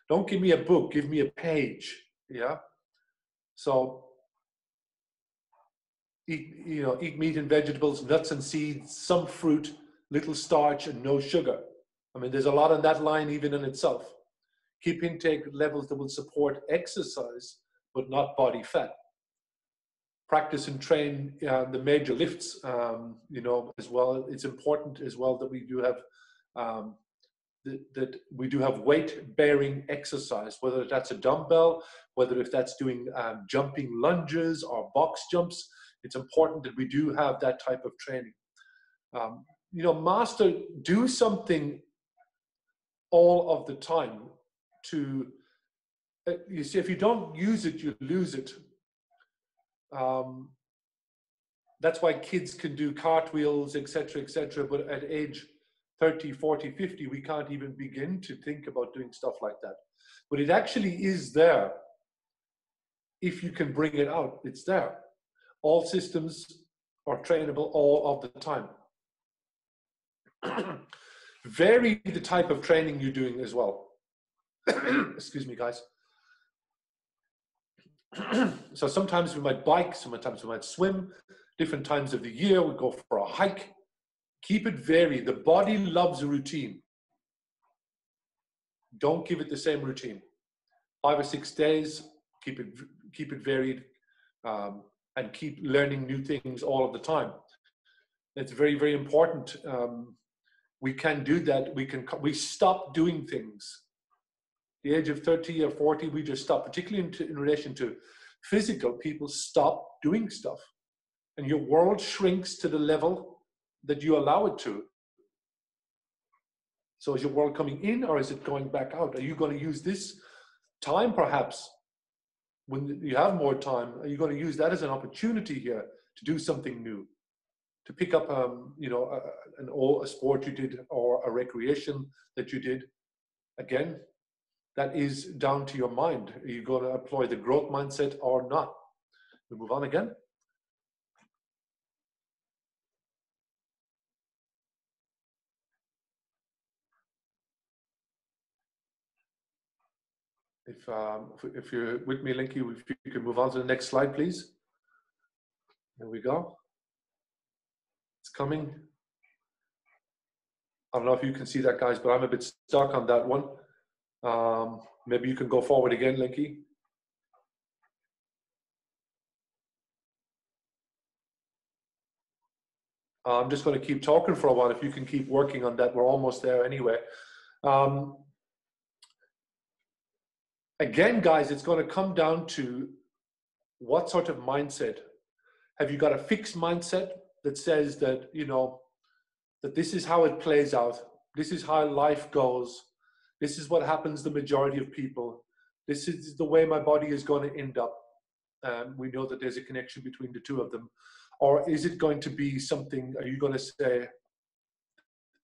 don't give me a book, give me a page. Yeah. So eat meat and vegetables, nuts and seeds, some fruit, little starch, and no sugar. I mean, there's a lot on that line even in itself. Keep intake levels that will support exercise, but not body fat. Practice and train the major lifts, you know, as well. It's important as well that we do have weight-bearing exercise, whether that's a dumbbell, whether if that's doing jumping lunges or box jumps. It's important that we do have that type of training. You know, do something all of the time to, you see, if you don't use it, you lose it. That's why kids can do cartwheels, etc., but at age 30, 40, 50, we can't even begin to think about doing stuff like that. But it actually is there. If you can bring it out, it's there. All systems are trainable all of the time. Vary the type of training you're doing as well. Excuse me, guys. So sometimes we might bike, sometimes we might swim, different times of the year we go for a hike. Keep it varied. The body loves a routine. Don't give it the same routine. 5 or 6 days, keep it varied, and keep learning new things all of the time. It's very, very important. We can do that. We stop doing things. The age of 30 or 40, we just stop, particularly in relation to physical. People stop doing stuff, and your world shrinks to the level that you allow it to. So is your world coming in, or is it going back out? Are you going to use this time, perhaps, when you have more time? Are you going to use that as an opportunity here to do something new, to pick up, a sport you did, or a recreation that you did? Again, that is down to your mind. Are you going to employ the growth mindset or not? We move on again. If you're with me, Linky, if you can move on to the next slide, please. There we go. It's coming. I don't know if you can see that, guys, but I'm a bit stuck on that one. Maybe you can go forward again, Linky. I'm just going to keep talking for a while. If you can keep working on that, we're almost there anyway. Again, guys, it's going to come down to what sort of mindset. Have you got a fixed mindset that says that, that this is how it plays out, this is how life goes, this is what happens to the majority of people, this is the way my body is going to end up? We know that there's a connection between the two of them. Or is it going to be something, are you going to say,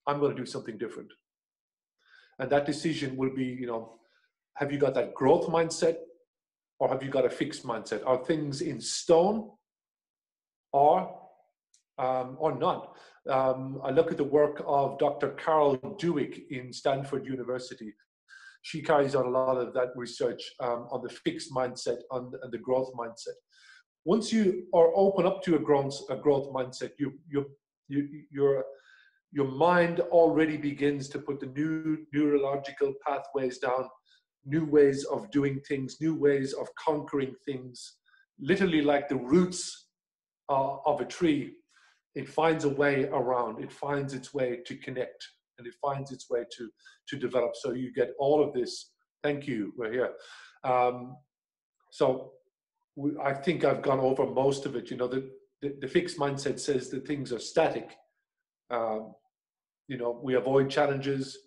I'm going to do something different? And that decision will be, have you got that growth mindset, or have you got a fixed mindset? Are things in stone, or not? I look at the work of Dr. Carol Dweck in Stanford University. She carries on a lot of that research on the fixed mindset and the growth mindset. Once you are open up to a growth mindset, your mind already begins to put the new neurological pathways down, new ways of doing things, new ways of conquering things. Literally like the roots of a tree, it finds a way around, it finds its way to connect, and it finds its way to develop. So you get all of this. Thank you, we're here. I think I've gone over most of it. The fixed mindset says that things are static. We avoid challenges,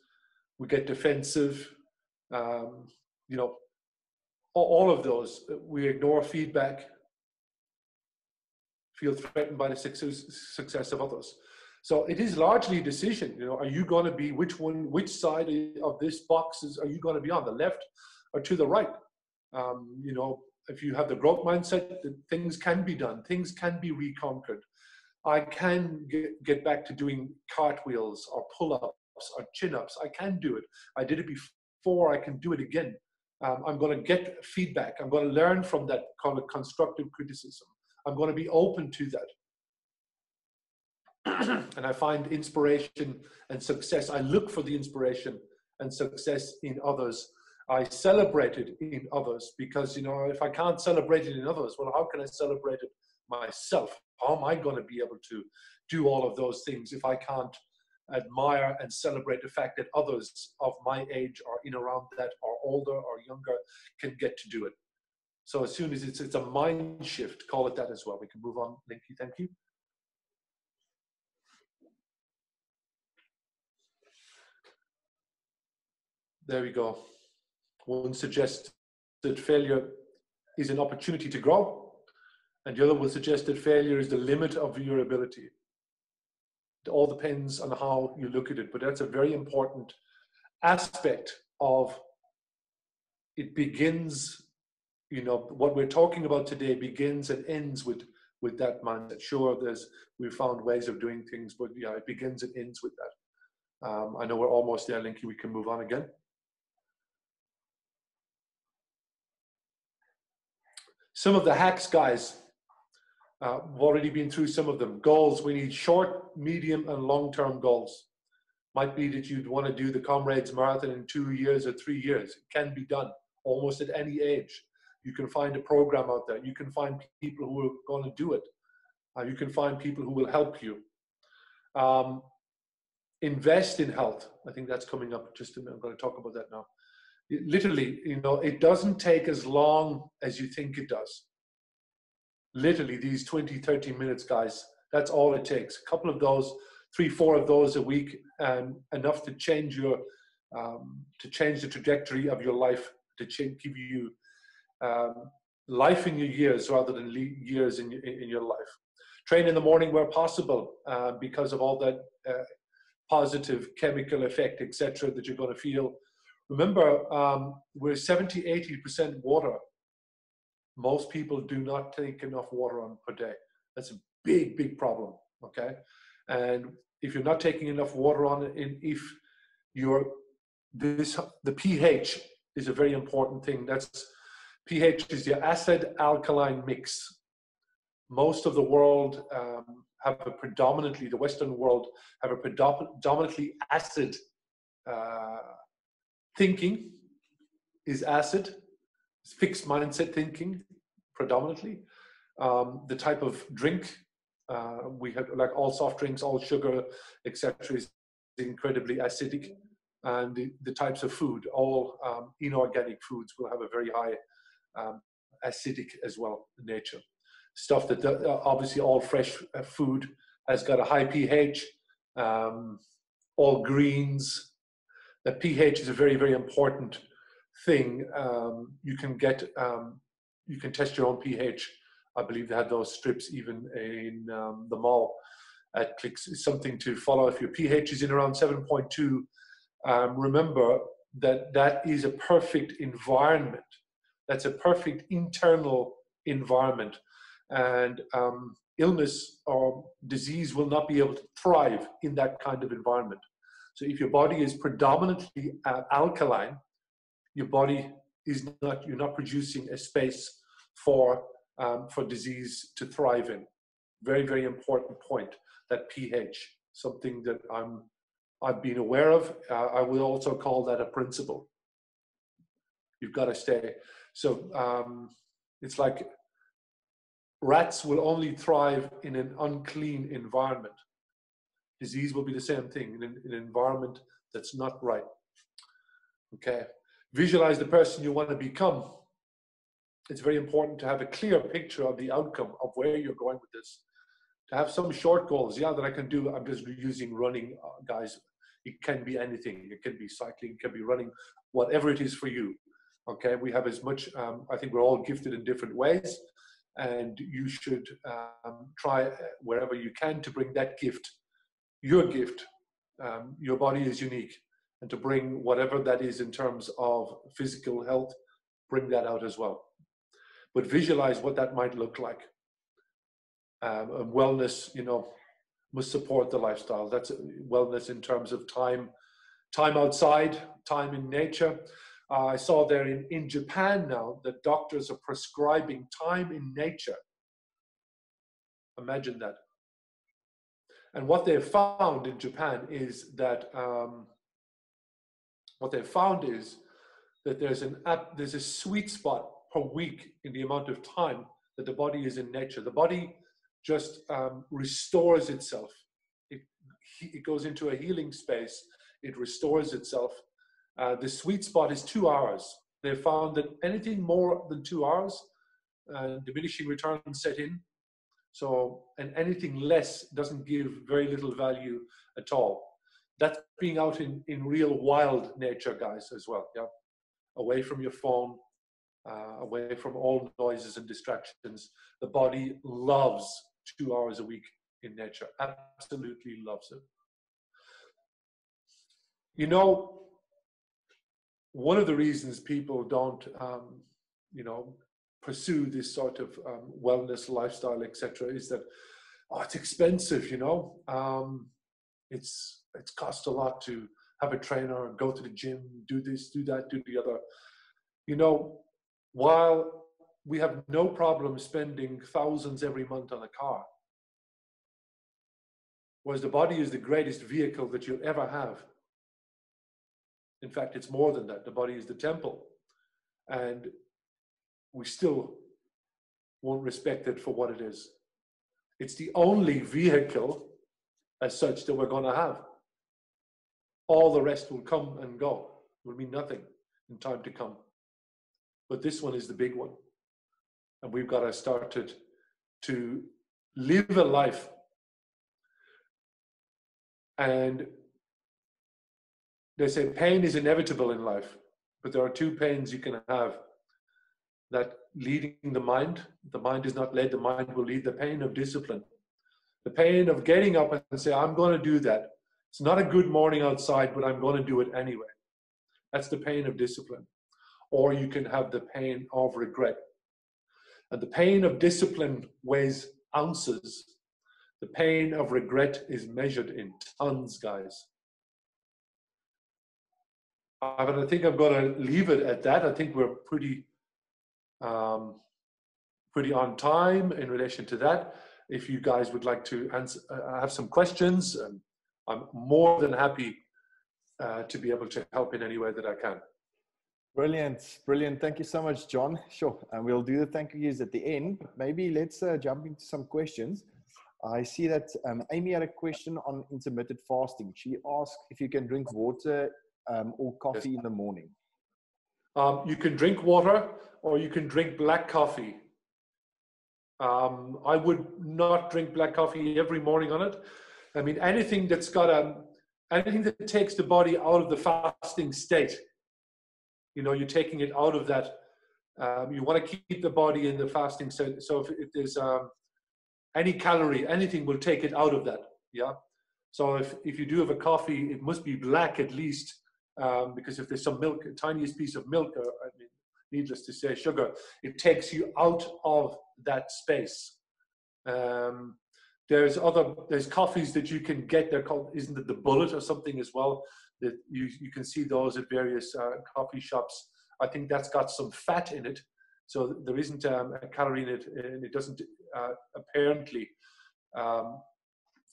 we get defensive, all of those. We ignore feedback, feel threatened by the success of others. So it is largely a decision. Are you going to be which side of this box are you going to be on, the left or to the right? If you have the growth mindset, things can be done, things can be reconquered. I can get back to doing cartwheels or pull-ups or chin-ups. I can do it. I did it before, I can do it again. I'm going to get feedback. I'm going to learn from that, call it constructive criticism. I'm going to be open to that. And I find inspiration and success. I look for the inspiration and success in others. I celebrate it in others, because, if I can't celebrate it in others, well, how can I celebrate it myself? How am I going to be able to do all of those things if I can't admire and celebrate the fact that others of my age or in around that, or older or younger, can get to do it? So as soon as it's a mind shift, call it that as well. We can move on. Linky, thank you. There we go. One suggests that failure is an opportunity to grow, and the other will suggest that failure is the limit of your ability. It all depends on how you look at it, but that's a very important aspect of it. Begins, what we're talking about today begins and ends with that mindset. Sure, we've found ways of doing things, but yeah, it begins and ends with that. I know we're almost there, Linky. We can move on again. Some of the hacks, guys, we've already been through some of them. Goals, we need short, medium, and long-term goals. Might be that you'd want to do the Comrades Marathon in 2 years or 3 years. It can be done almost at any age. You can find a program out there. You can find people who are going to do it. You can find people who will help you. Invest in health. I think that's coming up just a minute. I'm going to talk about that now. Literally, you know, it doesn't take as long as you think it does. Literally, these 20, 30 minutes, guys, that's all it takes. A couple of those, 3, 4 of those a week, and enough to change your, to change the trajectory of your life, to give you life in your years rather than years in your life. Train in the morning where possible, because of all that positive chemical effect, etc., that you're going to feel. Remember, we're 70, 80% water. Most people do not take enough water on per day. That's a big, big problem, okay? And if you're not taking enough water on it, if you're, the pH is a very important thing. pH is your acid-alkaline mix. Most of the world have a predominantly, the Western world have a predominantly acid thinking is acid, it's fixed mindset thinking predominantly. The type of drink we have, like all soft drinks, all sugar, etc., is incredibly acidic. And the types of food, all inorganic foods, will have a very high acidic as well nature. Stuff that obviously all fresh food has got a high pH, all greens. The pH is a very, very important thing. You can test your own pH. I believe they have those strips even in the mall at Clicks. It's something to follow. If your pH is in around 7.2, remember that is a perfect environment. That's a perfect internal environment. And illness or disease will not be able to thrive in that kind of environment. So if your body is predominantly alkaline, your body is not, you're not producing a space for disease to thrive in. Very, very important point, that pH, something that I've been aware of. I will also call that a principle. You've got to stay. So it's like rats will only thrive in an unclean environment. Disease will be the same thing in an environment that's not right. Okay. Visualize the person you want to become. It's very important to have a clear picture of the outcome of where you're going with this. To have some short goals, yeah, that I can do. I'm just using running, guys. It can be anything. It can be cycling, it can be running, whatever it is for you. Okay, we have as much, I think we're all gifted in different ways, and you should try wherever you can to bring that gift, your gift. Your body is unique, and to bring whatever that is in terms of physical health, bring that out as well. But visualize what that might look like. And wellness, you know, must support the lifestyle. That's wellness in terms of time outside, time in nature. I saw there in Japan now that doctors are prescribing time in nature. Imagine that. And what they've found in Japan is that there's a sweet spot per week in the amount of time that the body is in nature. The body just restores itself. It goes into a healing space. It restores itself. The sweet spot is 2 hours. They found that anything more than 2 hours, diminishing returns set in. So, and anything less doesn't give very little value at all. That's being out in real wild nature, guys, as well. Yeah, away from your phone, away from all noises and distractions. The body loves 2 hours a week in nature. Absolutely loves it. You know, one of the reasons people don't, you know, pursue this sort of wellness lifestyle, etc., is that it's expensive. You know, it's cost a lot to have a trainer and go to the gym, do this, do that, do the other. You know, while we have no problem spending thousands every month on a car, whereas the body is the greatest vehicle that you'll ever have. In fact, it's more than that. The body is the temple. And we still won't respect it for what it is. It's the only vehicle as such that we're going to have. All the rest will come and go. It will mean nothing in time to come. But this one is the big one. And we've got to start to live a life. And they say pain is inevitable in life, but there are two pains you can have. That leading the mind is not led, the mind will lead. The pain of discipline. The pain of getting up and say, I'm going to do that. It's not a good morning outside, but I'm going to do it anyway. That's the pain of discipline. Or you can have the pain of regret. And the pain of discipline weighs ounces. The pain of regret is measured in tons, guys. And I think I'm going to leave it at that. I think we're pretty on time in relation to that. If you guys would like to answer, have some questions, I'm more than happy to be able to help in any way that I can. Brilliant, brilliant. Thank you so much, John. Sure, and we'll do the thank yous at the end. But maybe let's jump into some questions. I see that Amy had a question on intermittent fasting. She asked if you can drink water or coffee in the morning. You can drink water or you can drink black coffee. I would not drink black coffee every morning on it. I mean, anything that's got anything that takes the body out of the fasting state. You know, you're taking it out of that. You want to keep the body in the fasting state. So if there's any calorie, anything will take it out of that. Yeah. So if you do have a coffee, it must be black at least, because if there's some milk, tiniest piece of milk, or I mean, needless to say, sugar, it takes you out of that space. There's coffees that you can get. They're called, isn't it the Bullet or something as well? That you can see those at various coffee shops. I think that's got some fat in it, so there isn't a calorie in it, and it doesn't apparently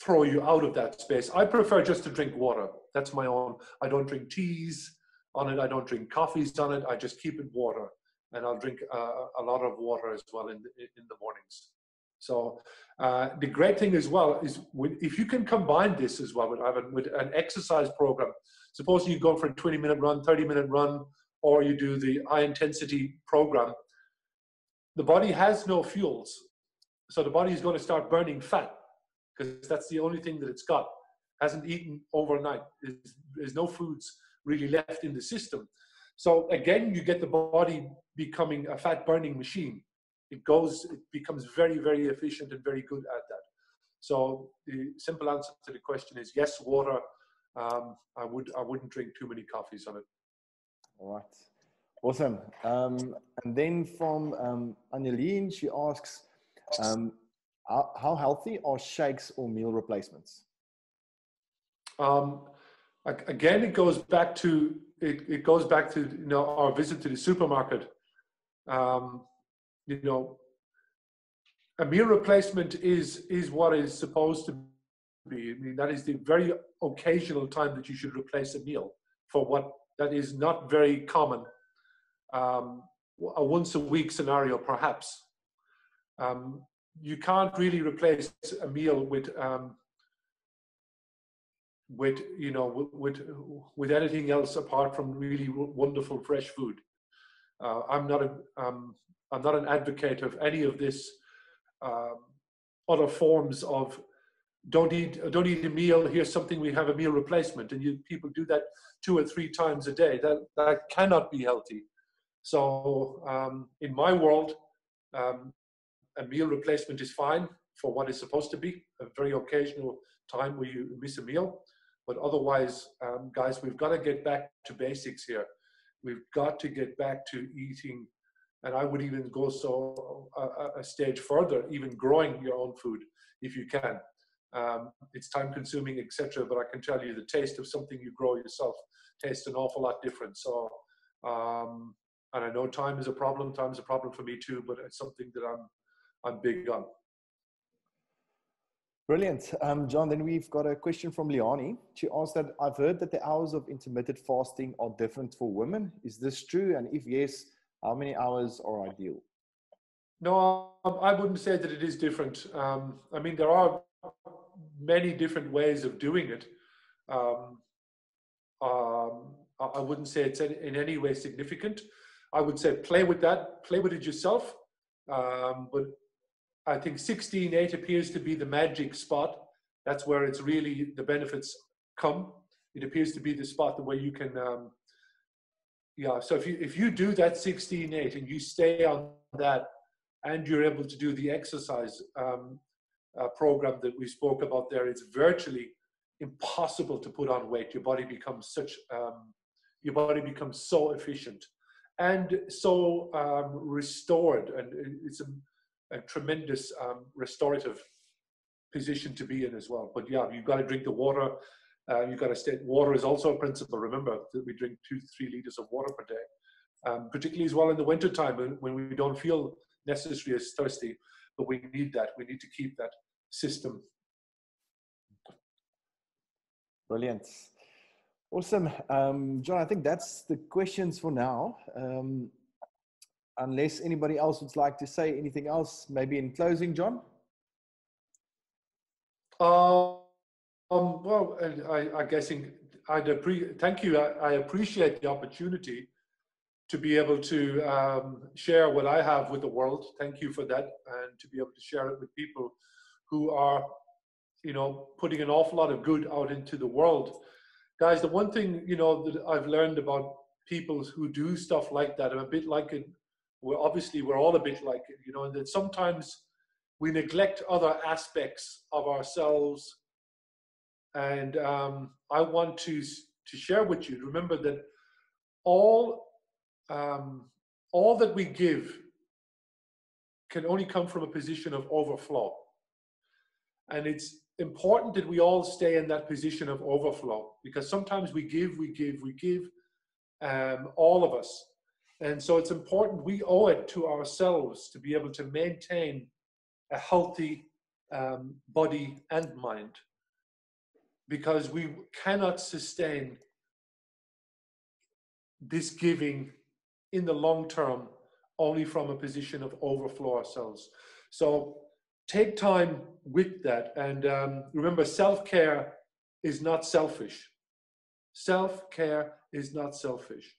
throw you out of that space. I prefer just to drink water. That's my own. I don't drink teas on it. I don't drink coffees on it. I just keep it water, and I'll drink a lot of water as well in the mornings. So the great thing as well is if you can combine this as well with an exercise program. Suppose you go for a 20-minute run, 30-minute run, or you do the high intensity program. The body has no fuels. So the body is going to start burning fat because that's the only thing that it's got. Hasn't eaten overnight. There's no foods really left in the system. So again, you get the body becoming a fat burning machine. It becomes very, very efficient and very good at that. So the simple answer to the question is yes, water. I wouldn't drink too many coffees on it. All right. Awesome. And then from Angeline, she asks, how healthy are shakes or meal replacements? Again, it goes back to our visit to the supermarket. A meal replacement is what is supposed to be. I mean, that is the very occasional time that you should replace a meal for what that is not very common. A once a week scenario, perhaps. You can't really replace a meal with anything else apart from really wonderful fresh food. I'm not an advocate of any of this other forms of don't eat a meal. Here's something, we have a meal replacement, and people do that 2 or 3 times a day. That cannot be healthy. So in my world, a meal replacement is fine for what it's supposed to be, a very occasional time where you miss a meal. But otherwise, guys, we've got to get back to basics here. We've got to get back to eating, and I would even go a stage further, even growing your own food if you can. It's time consuming, etc. But I can tell you the taste of something you grow yourself tastes an awful lot different. So, and I know time is a problem. Time is a problem for me too, but it's something that I'm big on. Brilliant. John, then we've got a question from Liani. She asked that I've heard that the hours of intermittent fasting are different for women. Is this true? And if yes, how many hours are ideal? No, I wouldn't say that it is different. I mean, there are many different ways of doing it. Um, I wouldn't say it's in any way significant. I would say play with that, play with it yourself. But I think 16-8 appears to be the magic spot. That's where it's really the benefits come. It appears to be the spot where you can, yeah. So if you do that 16-8 and you stay on that, and you're able to do the exercise program that we spoke about there, it's virtually impossible to put on weight. Your body becomes so efficient and so restored, and it's a tremendous restorative position to be in as well. But yeah, you've got to drink the water. You've got to stay. Water is also a principle. Remember that we drink 2 to 3 liters of water per day, particularly as well in the wintertime when we don't feel necessarily as thirsty, but we need that. We need to keep that system. Brilliant. Awesome. John, I think that's the questions for now. Unless anybody else would like to say anything else, maybe in closing, John? Well, I guessing thank you. I appreciate the opportunity to be able to share what I have with the world. Thank you for that, and to be able to share it with people who are, you know, putting an awful lot of good out into the world. Guys, the one thing, you know, that I've learned about people who do stuff like that, I'm a bit like it. We're all a bit like it, you know, and that sometimes we neglect other aspects of ourselves. And I want to share with you, remember that all that we give can only come from a position of overflow. And it's important that we all stay in that position of overflow, because sometimes we give, all of us. And so it's important, we owe it to ourselves to be able to maintain a healthy body and mind, because we cannot sustain this giving in the long term only from a position of overflow ourselves. So take time with that, and remember, self-care is not selfish. Self-care is not selfish.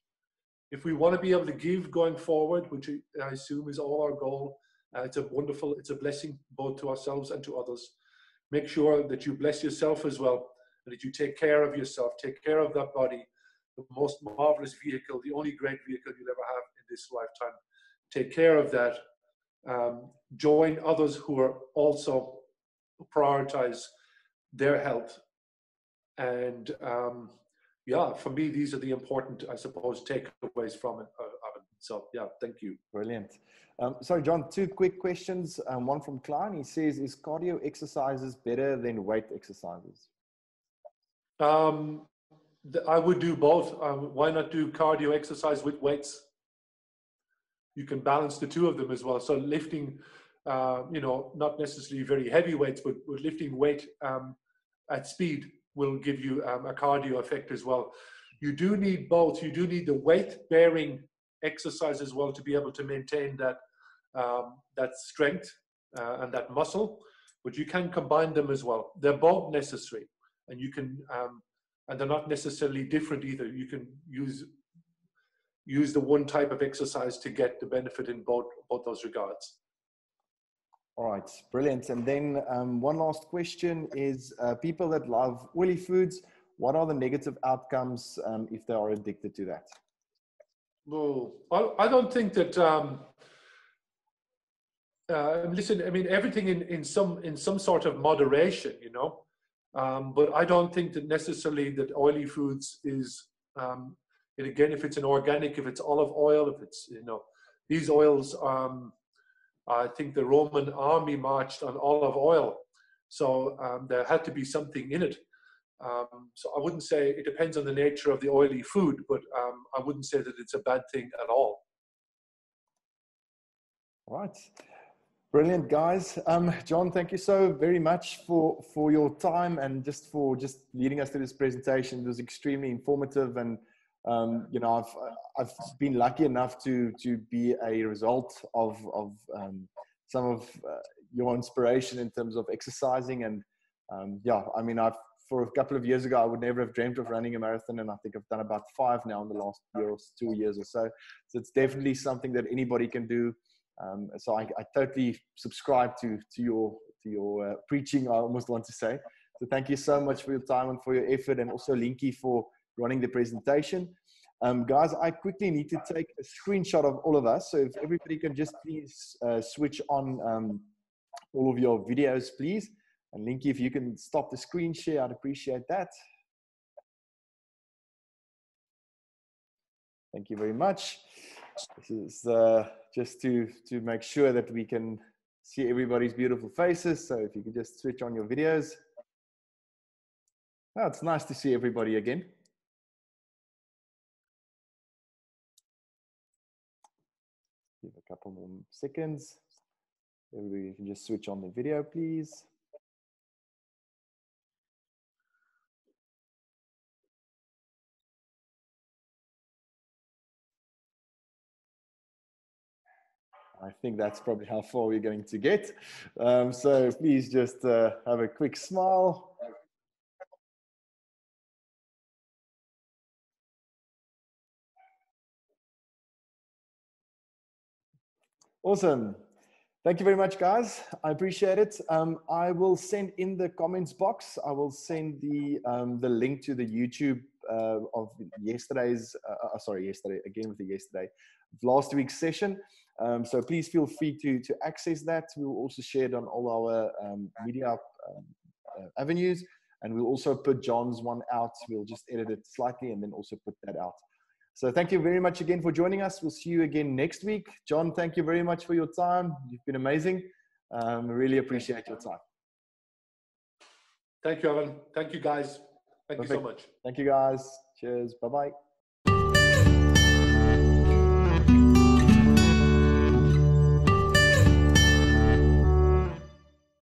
If we want to be able to give going forward, which I assume is all our goal, it's a blessing both to ourselves and to others. Make sure that you bless yourself as well, and that you take care of yourself, take care of that body, the most marvelous vehicle, the only great vehicle you'll ever have in this lifetime. Take care of that. Join others who are also prioritize their health. And yeah, for me, these are the important, I suppose, takeaways from it. So yeah, thank you. Brilliant. Sorry, John, 2 quick questions. One from Klein. He says, is cardio exercises better than weight exercises? I would do both. Why not do cardio exercise with weights? You can balance the 2 of them as well. So lifting, you know, not necessarily very heavy weights, but lifting weight at speed will give you a cardio effect as well. You do need both. You do need the weight-bearing exercise as well to be able to maintain that that strength and that muscle. But you can combine them as well. They're both necessary, and you can, and they're not necessarily different either. You can use the one type of exercise to get the benefit in both those regards. All right, brilliant. And then one last question is, people that love oily foods, what are the negative outcomes if they are addicted to that? Well, I don't think that, listen, I mean, everything in some sort of moderation, you know, but I don't think that necessarily that oily foods is, and again, if it's an organic, if it's olive oil, if it's, you know, these oils, I think the Roman army marched on olive oil. So there had to be something in it. So I wouldn't say, it depends on the nature of the oily food, but I wouldn't say that it's a bad thing at all. All right. Brilliant, guys. John, thank you so very much for your time and for leading us through this presentation. It was extremely informative, and You know, I've been lucky enough to be a result of some of your inspiration in terms of exercising. And yeah, I mean, for a couple of years ago, I would never have dreamt of running a marathon, and I think I've done about 5 now in the last year or 2 years or so. So it's definitely something that anybody can do. So I totally subscribe to your preaching, I almost want to say. So thank you so much for your time and for your effort, and also Linky for running the presentation. Guys, I quickly need to take a screenshot of all of us. So if everybody can just please switch on all of your videos, please. And Linky, if you can stop the screen share, I'd appreciate that. Thank you very much. This is just to make sure that we can see everybody's beautiful faces. So if you could just switch on your videos. Oh, it's nice to see everybody again. Give a couple more seconds. Everybody can just switch on the video, please. I think that's probably how far we're going to get. So please just have a quick smile. Awesome. Thank you very much, guys. I appreciate it. I will send in the comments box. I will send the link to the YouTube of yesterday's, last week's session. So please feel free to access that. We will also share it on all our media avenues, and we'll also put John's one out. We'll just edit it slightly and then also put that out. So thank you very much again for joining us. We'll see you again next week. John, thank you very much for your time. You've been amazing. Really appreciate your time. Thank you, Alan. Thank you, guys. Thank you so much. Thank you, guys. Cheers. Bye-bye.